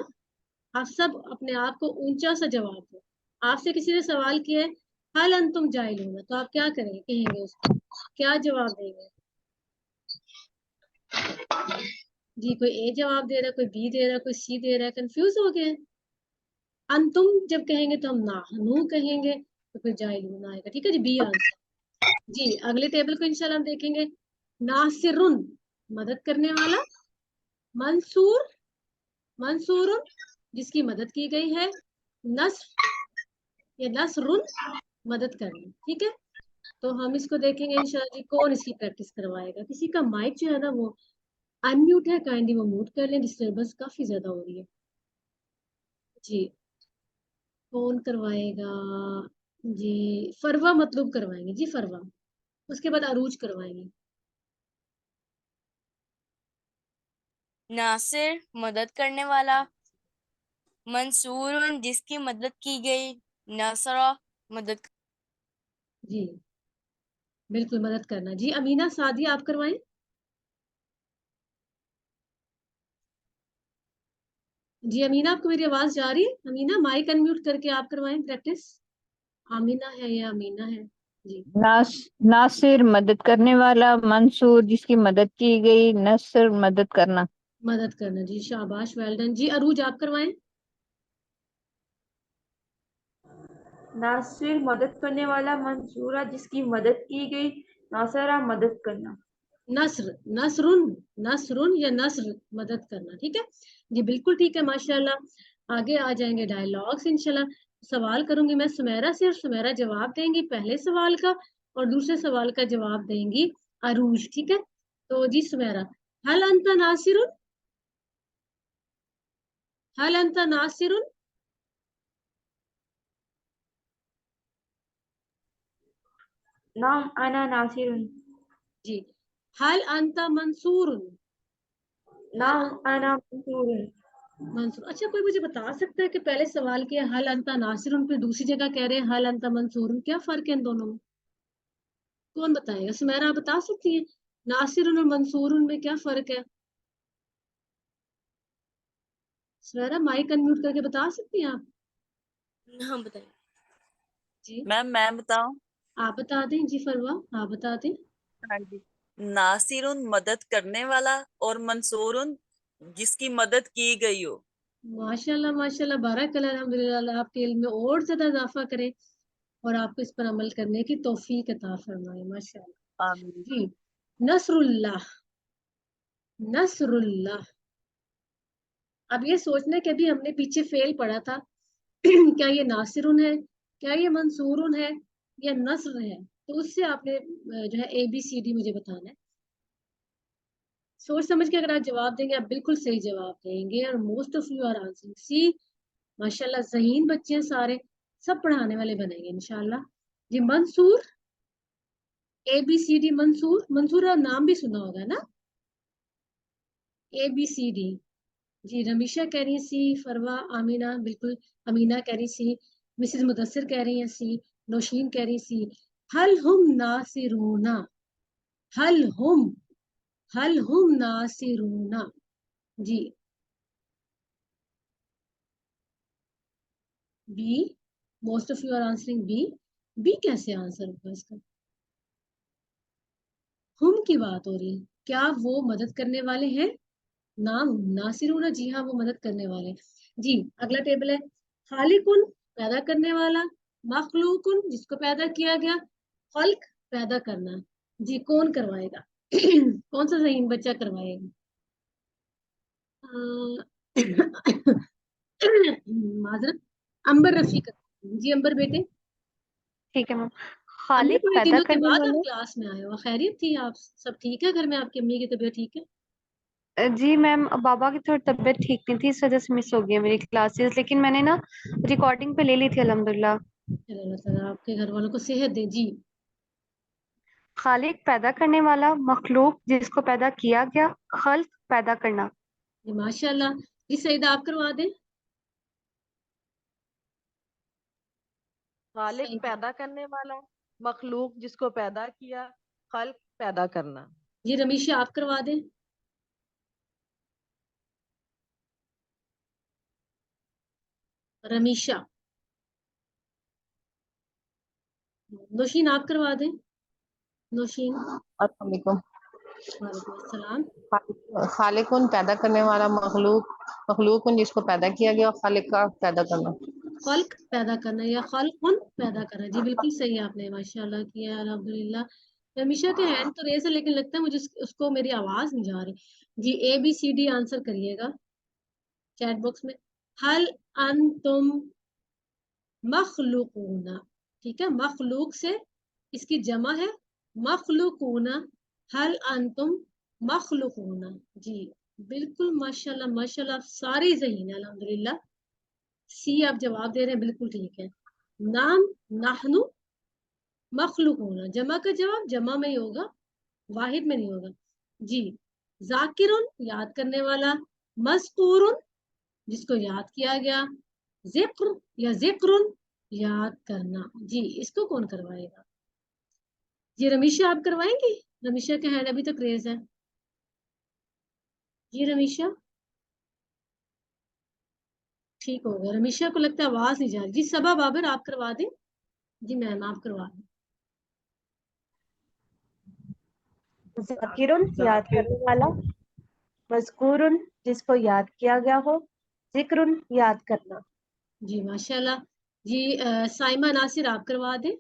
आप सब अपने आप को ऊंचा सा जवाब दो। आपसे किसी ने सवाल किया है हल अंतुम जाइलूना, तो आप क्या करेंगे, कहेंगे उसको क्या जवाब देंगे। जी कोई ए जवाब दे रहा है, कोई बी दे रहा है, कोई सी दे रहा है, कंफ्यूज हो गए। अंतुम जब कहेंगे तो हम नाहनु कहेंगे, तो फिर जाइलूना आएगा, ठीक है जी, बी आंसर। जी अगले टेबल को इंशाल्लाह हम देखेंगे। नासिरुन मदद करने वाला, मंसूर मंसूरुन जिसकी मदद की गई है, नस्र या नसरुन मदद करना, ठीक है। तो हम इसको देखेंगे इंशाल्लाह जी। कौन इसकी प्रैक्टिस करवाएगा, किसी का माइक जो है ना वो अनम्यूट है, काइंडली वो म्यूट कर लें, डिस्टर्बेंस काफी ज्यादा हो रही है जी। कौन करवाएगा जी। फरवा मतलूब करवाएंगे जी, फरवा। उसके बाद अरूज करवाएंगे। नासिर मदद करने वाला, मंसूर जिसकी मदद की गई, नसरा मदद। जी बिल्कुल मदद करना जी। अमीना सादिया आप करवाएं। जी अमीना आपको मेरी आवाज जा रही है। अमीना माइक अनम्यूट करके आप करवाएं प्रैक्टिस। आमीना है या अमीना है जी। नासिर मदद करने वाला, मंसूर जिसकी मदद की गई, नसर मदद करना। मदद करना जी, शाबाश, वेल डन जी। अरूज आप करवाएं। नासिर मदद करने वाला, मंसूरा जिसकी मदद की गई, नासरा मदद करना। नस्र नसरुन, नसरुन या नस्र मदद करना, ठीक है जी, बिल्कुल ठीक है माशाल्लाह। आगे आ जाएंगे डायलॉग्स इंशाल्लाह। सवाल करूंगी मैं सुमेरा से और सुमेरा जवाब देंगी पहले सवाल का और दूसरे सवाल का जवाब देंगी अरूज, ठीक है। तो जी सुमेरा, हल अंता नासिरुन, हल अंता नासिरुन। नाम अना नासिरुन। जी हल अंता मंसूरुन। नाम अना मंसूरुन। मंसूर। अच्छा कोई मुझे बता सकता है कि पहले सवाल किया हल अंता नासिरुन, फिर दूसरी जगह कह रहे हैं हल अंता मंसूरुन, क्या फर्क है इन दोनों में। कौन बताएगा, सुमेरा आप बता सकती हैं नासिरुन और मंसूरुन में क्या फर्क है। सुमेरा माइक अनम्यूट करके बता सकती हैं आप। हाँ बताइए जी मैम मैं बताऊं? आप बता दें। जी फरवा आप बता दें। हाँ जी। नासिरुन मदद करने वाला और मंसूरुन जिसकी मदद की गई हो। माशाल्लाह माशाल्लाह, बारकल्लाह, अल्हम्दुलिल्लाह। अल्लाह आपके इल्म में और ज्यादा इजाफा करे और आपको इस पर अमल करने की तौफीक अता फरमाए। माशाल्लाह। आमीन। जी, नसरुल्लाह, नसरुल्लाह। अब ये सोचना कि अभी हमने पीछे फेल पढ़ा था क्या ये नासिरुन है, क्या ये मंसूरुन है, या नस्र है, तो उससे आपने जो है ABCD मुझे बताना है। सोच समझ के अगर आप जवाब देंगे आप बिल्कुल सही जवाब देंगे। और most of you are answering C. माशाल्लाह ज़हीन बच्चे हैं सारे, सब पढ़ाने वाले बनेंगे इंशाल्लाह। जी मंसूर, ABCD मंसूर। मंसूर आप नाम भी सुना होगा ना, ABCD। जी रमीशा कह रही है सी, फरवा, आमीना बिल्कुल, अमीना कह रही सी, मिसेस मुदस्सिर कह रही है सी, नौशीन कह रही सी। हल हुम नासिरूना, हल हुम नासिरूना। जी B, most of you are answering B. B कैसे आंसर होगा इसका? हुम की बात हो रही है, क्या वो मदद करने वाले हैं? नाम नासिरूना, जी हाँ वो मदद करने वाले। जी अगला टेबल है खालिकुन, पैदा करने वाला, मखलूकुन जिसको पैदा किया गया, खल्क पैदा करना। जी कौन करवाएगा? कौन सा ज़हीन बच्चा करवाएगा? माजरत, अंबर रफीक। जी अंबर बेटे। ठीक है मैम। अंबर खालिक बड़े पैदा दिनों के करने बाद आप वाला। क्लास में आए हो, खैरियत थी? आप सब ठीक है घर में? आपकी अम्मी की तबीयत ठीक है? जी मैम, बाबा की थोड़ी तबीयत ठीक नहीं थी, इस वजह से मिस हो गई है मेरी क्लासेस, लेकिन मैंने ना रिकॉर्डिंग पे ले ली थी अल्हम्दुलिल्लाह। चलो अल्लाह ताला आपके घर वालों को सेहत दे। जी खालिक पैदा करने वाला, मखलूक जिसको पैदा किया गया, खल्क पैदा करना। जी माशाल्लाह। जी सईदा आप करवा दें। खालिक सईदा। पैदा करने वाला, मखलूक जिसको पैदा किया, खल्क पैदा करना। जी रमीशा आप करवा दें। रमीशा। नौशीन आप करवा दें। नौशीन। अस्सलाम वालेकुम अस्सलाम। वालेकुम। खालिकुन पैदा करने वाला, मखलूकुन जिसको पैदा किया गया, खालिक का पैदा करना। खल्क पैदा करना या खल्कुन पैदा करना। जी बिल्कुल सही आपने माशाल्लाह किया, अल्हम्दुलिल्लाह। रमीशा के हैंड तो रेस है लेकिन लगता है मुझे उसको मेरी आवाज नहीं जा रही। जी ABCD आंसर करिएगा चैट बॉक्स में। हल अंतुम मखलूकूना, ठीक है, मखलूक से इसकी जमा है मखलूकूना। हल अंतुम मखलूकूना। जी बिल्कुल माशाल्लाह माशाल्लाह, आप सारे ज़हीन हैं अल्हम्दुलिल्लाह। सी आप जवाब दे रहे हैं, बिल्कुल ठीक है। नाम नाहनु मखलूकूना, जमा का जवाब जमा में ही होगा, वाहिद में नहीं होगा। जी जाकिरुन याद करने वाला, मज़कूरुन जिसको याद किया गया, जिक्र या जिक्रुन याद करना। जी इसको कौन करवाएगा? जी रमीशा आप करवाएंगी? रमीशा के हैंड अभी तक रेज है। जी रमीशा ठीक हो गया, रमीशा को लगता है आवाज नहीं जा रही। जी सबा बाबर आप करवा दें। जी मैम आप करवा दें। जाकिरुन याद जाकिर करने वाला, मज़कूरुन जिसको याद किया गया हो, जिक्रुन याद करना। जी माशाल्लाह। जी साइमा नासिर आप करवा दें।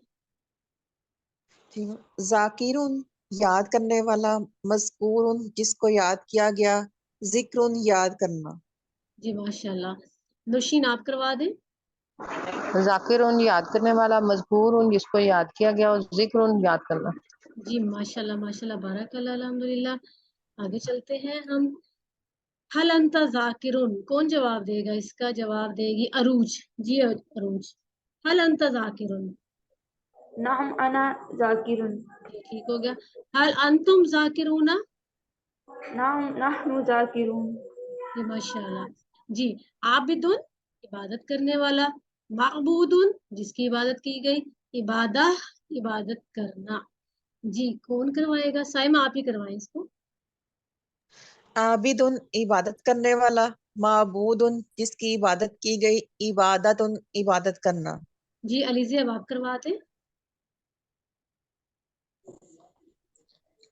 जाकिरुन याद करने वाला, मज़कूरुन जिसको याद किया गया, जिक्रुन याद करना। जी माशाल्लाह। नौशीन आप करवा दें। जाकिरुन याद करने वाला, मजबूरुन जिसको याद किया गया, और जिक्रुन याद करना। जी माशाल्लाह माशाल्लाह, बारकल्लाह, अल्हम्दुलिल्लाह। आगे चलते हैं हम। हल अंता जाकिरुन, कौन जवाब देगा इसका? जवाब देगी अरूज। जी अरूज। हल अंता जाकिरुन। नहम अना जाकिरुन, जी ठीक हो गया। हल अंतुम जाकिरूना। नहम नहनु जाकिरुन, जी माशाल्लाह। जी आबिदुन इबादत करने वाला, माबूदुन जिसकी इबादत की गई, इबादह इबादत करना। जी कौन करवाएगा? साइमा आप ही करवाएं इसको। आबिदुन इबादत करने वाला, معبودن جس کی عبادت کی گئی، عبادتن عبادت کرنا. جی علیزی اب آپ کروا دیں.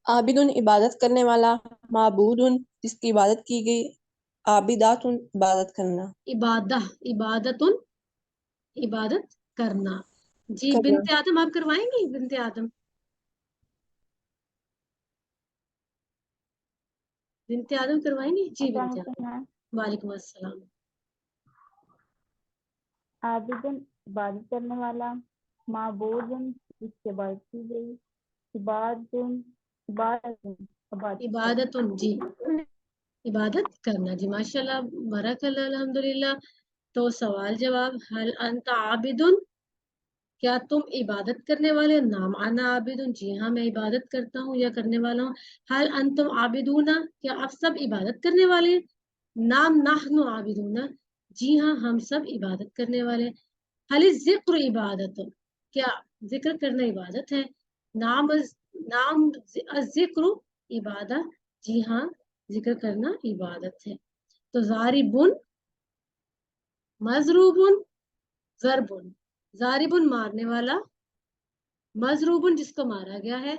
عابدن عبادت کرنے والا، معبودن جس کی عبادت کی گئی، عابداتن عبادت کرنا. عبادت کرنا. جی کرنا. بنت آدم آپ کروائیں گی؟ بنت آدم کروائیں گی؟ جی بنت آدم. وعلیکم السلام. عابدن عبادت کرنے والا، معبودن جس کی عبادت کی گئی، عبادت جی عبادت کرنا. جی ماشاء اللہ بارک اللہ الحمدللہ. تو سوال جواب، حل انت عابدن، کیا تم عبادت کرنے والے؟ نام انا عابدن، جی ہاں میں عبادت کرتا ہوں یا کرنے والا ہوں. حل انتم عابدون، کیا آپ سب عبادت کرنے والے ہیں؟ نام نحن عابدون، جی ہاں ہم سب عبادت کرنے والے ہیں. حل الذکر عبادت، کیا ذکر کرنا عبادت ہے؟ نام الذکر عبادت، جی ہاں ذکر کرنا عبادت ہے. تو ضاربن، مضروبن، ضربن. ضاربن مارنے والا، مضروبن جس کو مارا گیا ہے،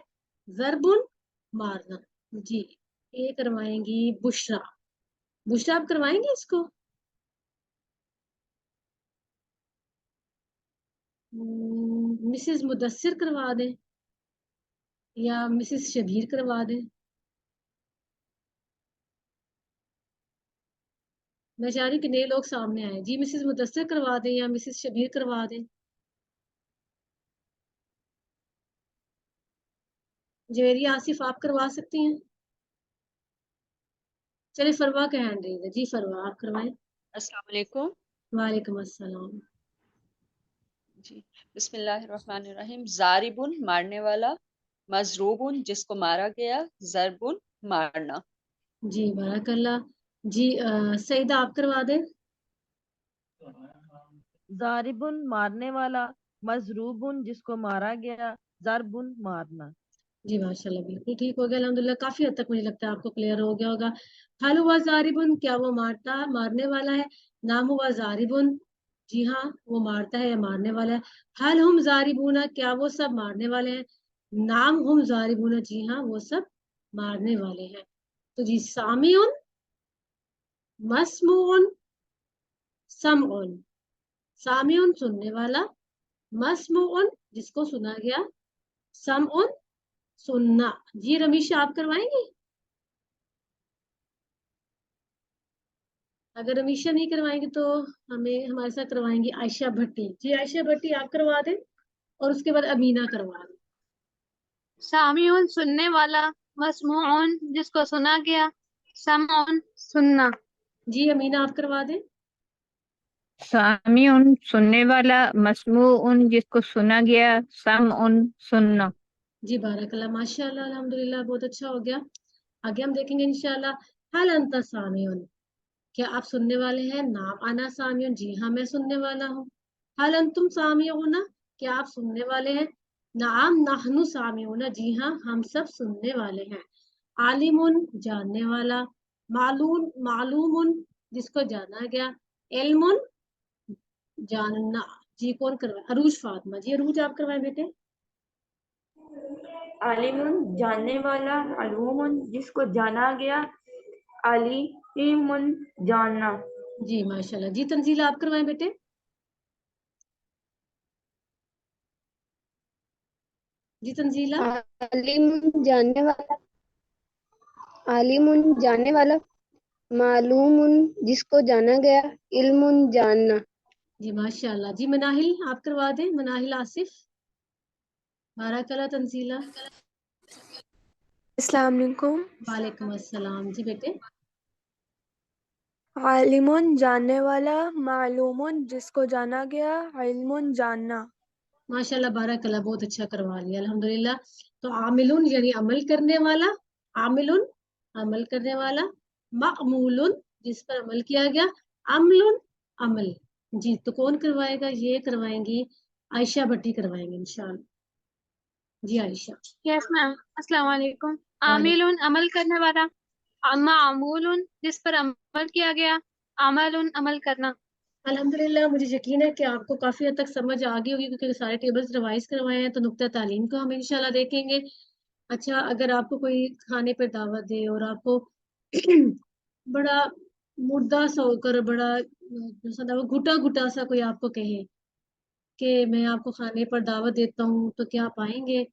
ضربن مارنا. جی یہ کروائیں گی بشرا. بشرا آپ کروائیں گے اس کو؟ مسز مدثر کروا دیں یا مسز شبیر کروا دیں؟ میں چاہ رہی کہ نئے لوگ سامنے آئے. جی مسز مدثر کروا دیں یا مسز شبیر کروا دیں؟ جویری آصف آپ کروا سکتی ہیں؟ چلے فروا کا ہینڈ ریز ہے. جی فروا آپ کروائیں. السلام علیکم. وعلیکم السلام. جی بسم اللہ الرحمن الرحیم. ضاربن مارنے والا، مضروبن جس کو مارا گیا، ضربن مارنا. جی بارک اللہ. جی سعیدہ آپ کروا دیں. ضاربن مارنے والا، مضروبن جس کو مارا گیا، ضربن مارنا. جی ماشاء اللہ بالکل ٹھیک ہو گیا الحمدللہ. کافی حد تک مجھے لگتا ہے آپ کو کلیئر ہو گیا ہوگا. حل ہوا ضاربن، کیا وہ مارنے والا ہے؟ نام ہوا ضاربن، جی ہاں وہ مارتا ہے یا مارنے والا ہے. حل ہم ضاربون، کیا وہ سب مارنے والے ہیں؟ نام ہم ضاربون، جی ہاں وہ سب مارنے والے ہیں. تو جی سامعون، مسموعون، سمعون. سامعون سننے والا، مسموعون جس کو سنا گیا، سمعون سننا. جی رمیشہ آپ کروائیں گے؟ اگر رمیشہ نہیں کروائیں گے تو ہمارے ساتھ کروائیں گی عائشہ بھٹی. جی عائشہ بھٹی آپ کروا دیں اور اس کے بعد امینہ کروا دیں. سامعون سننے والا، مسموعون جس کو سنا گیا، سمعون سننا. جی امینہ آپ کروا دیں. سامعون سننے والا، مسموعون جس کو سنا گیا، سمعون سننا. جی بارک اللہ ماشاء اللہ الحمدللہ بہت اچھا ہو گیا. آگے ہم دیکھیں گے انشاءاللہ. حل انت سامعون، کیا آپ سننے والے ہیں؟ نام انا سامعون، جی ہاں میں سننے والا ہوں. حل انتم سامعون، کیا آپ سننے والے ہیں؟ نعم نحن سامعون، جی ہاں ہم سب سننے والے ہیں. عالمون جاننے والا، معلوم جس کو جانا گیا، علم جاننا. جی کون کروائے؟ عروج فاطمہ. جی عروج آپ کروائیں بیٹے. عالم جاننے والا، علوم جس کو جانا گیا، علیم جاننا. جی ماشاء اللہ. جی تنزیلہ آپ کروائیں بیٹے. جی تنزیلہ. عالم جاننے والا، عالم جاننے والا، معلوم جس کو جانا گیا، علم جاننا. جی ماشاء اللہ. جی مناہل آپ کروا دیں. مناہل آصف. بارک اللہ تنزیلہ. السلام علیکم. وعلیکم السلام. جی بیٹے. عالم جاننے والا، معلوم جس کو جانا گیا، علم جاننا. ماشاء اللہ بارک اللہ بہت اچھا کروا لیا الحمدللہ. تو عاملون یعنی عمل کرنے والا، عاملون عمل کرنے والا، معمولن جس پر عمل کیا گیا، عملن عمل. جی تو کون کروائے گا؟ یہ کروائیں گی عائشہ بھٹی کروائیں گے انشاءاللہ. جی عائشہ. یس میم. السلام علیکم. عامل عمل کرنے والا، معمول جس پر عمل کیا گیا، अमल अमल करना। अल्हम्दुलिल्लाह, मुझे यकीन है कि आपको काफ़ी हद तक समझ आ गई होगी क्योंकि सारे टेबल्स रिवाइज करवाए हैं, तो नुक्ता तालीम को हम इंशाल्लाह देखेंगे। अच्छा, अगर आपको कोई खाने पर दावत दे और आपको बड़ा मुर्दा सा होकर बड़ा घुटा घुटा सा कोई आपको कहे कि मैं आपको खाने पर दावत देता हूँ, तो क्या आप आएंगे?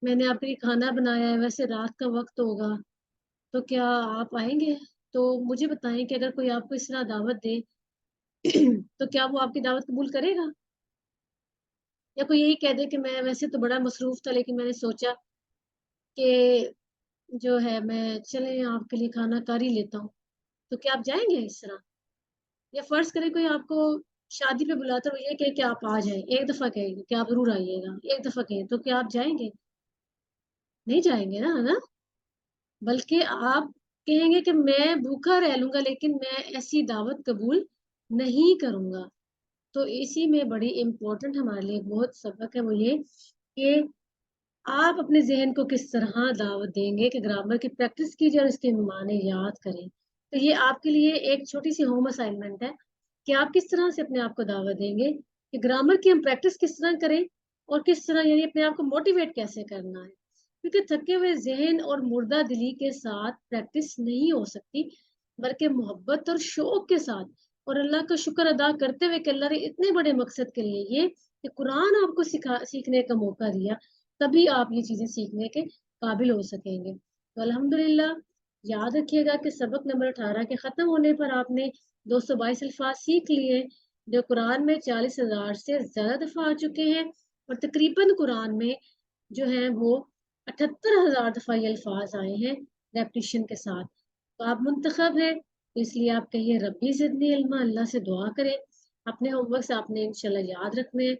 मैंने आपके लिए खाना बनाया है, वैसे रात का वक्त होगा, तो क्या आप आएंगे? तो मुझे बताएं कि अगर कोई आपको इस तरह दावत दे तो क्या वो आपकी दावत कबूल करेगा? या कोई यही कह दे कि मैं वैसे तो बड़ा मसरूफ था लेकिन मैंने सोचा कि जो है मैं चले आपके लिए खाना कर ही लेता हूँ, तो क्या आप जाएंगे इस तरह? या फर्ज करें कोई आपको शादी पे बुलाता है, वो ये कहे कि आप आ जाएं, एक दफा कहेगा कि आप जरूर आइएगा, एक दफा कहे तो क्या आप जाएंगे? नहीं जाएंगे ना, है ना? बल्कि आप कहेंगे कि मैं भूखा रह लूंगा लेकिन मैं ऐसी दावत कबूल नहीं करूंगा। तो इसी में बड़ी इम्पोर्टेंट हमारे लिए बहुत सबक है, वो ये कि आप अपने जहन को किस तरह दावत देंगे कि ग्रामर की प्रैक्टिस कीजिए और इसके माने याद करें। तो ये आपके लिए एक छोटी सी होम असाइनमेंट है कि आप किस तरह से अपने आप को दावत देंगे कि ग्रामर की हम प्रैक्टिस किस तरह करें और किस तरह यानी अपने आप को मोटिवेट कैसे करना है, क्योंकि थके हुए जहन और मुर्दा दिली के साथ प्रैक्टिस नहीं हो सकती, बल्कि मोहब्बत और शौक के साथ और अल्लाह का शुक्र अदा करते हुए कि अल्लाह ने इतने बड़े मकसद के लिए ये कि कुरान आपको सीखने का मौका दिया, तभी आप ये चीजें सीखने के काबिल हो सकेंगे। तो अल्हम्दुलिल्लाह, याद रखिएगा कि सबक नंबर 18 के ख़त्म होने पर आपने 222 अल्फाज सीख लिए जो कुरान में 40,000 से ज़्यादा दफ़ा आ चुके हैं और तकरीबन कुरान में जो है वो 78,000 दफ़ा ये अल्फाज आए हैं रेपिटिशन के साथ। तो आप मुंतखब हैं, तो इसलिए आप कहिए रब्बी ज़िदनी इल्मा, अल्लाह से दुआ करें। अपने होमवर्क से आपने इंशाल्लाह याद रखने हैं।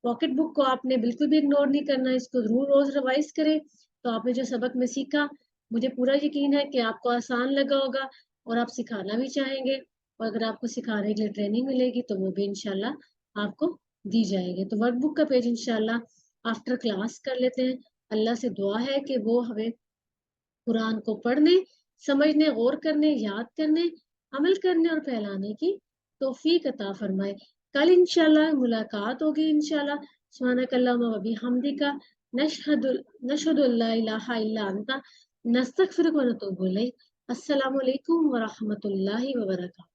पॉकेट बुक को आपने बिल्कुल भी इग्नोर नहीं करना, इसको ज़रूर रोज़ रिवाइज करें। तो आपने जो सबक में सीखा, मुझे पूरा यकीन है कि आपको आसान लगा होगा और आप सिखाना भी चाहेंगे, और अगर आपको सिखाने के लिए ट्रेनिंग मिलेगी तो वो भी इंशाल्लाह आपको दी जाएगी। तो वर्कबुक का पेज इंशाल्लाह आफ्टर क्लास कर लेते हैं। अल्लाह से दुआ है कि वो हमें कुरान को पढ़ने, समझने, गौर करने, याद करने, अमल करने और फैलाने की तौफीक अता फरमाए। कल इंशाल्लाह मुलाकात होगी इंशाल्लाह। सुब्हानकल्लाहुम्मा व बिहम्दिका नशहदु अल्ला इलाहा इल्ला अंता नस्तगफिरुका व नतूबु इलैक। अस्सलामु अलैकुम व रहमतुल्लाहि व बरकातहू।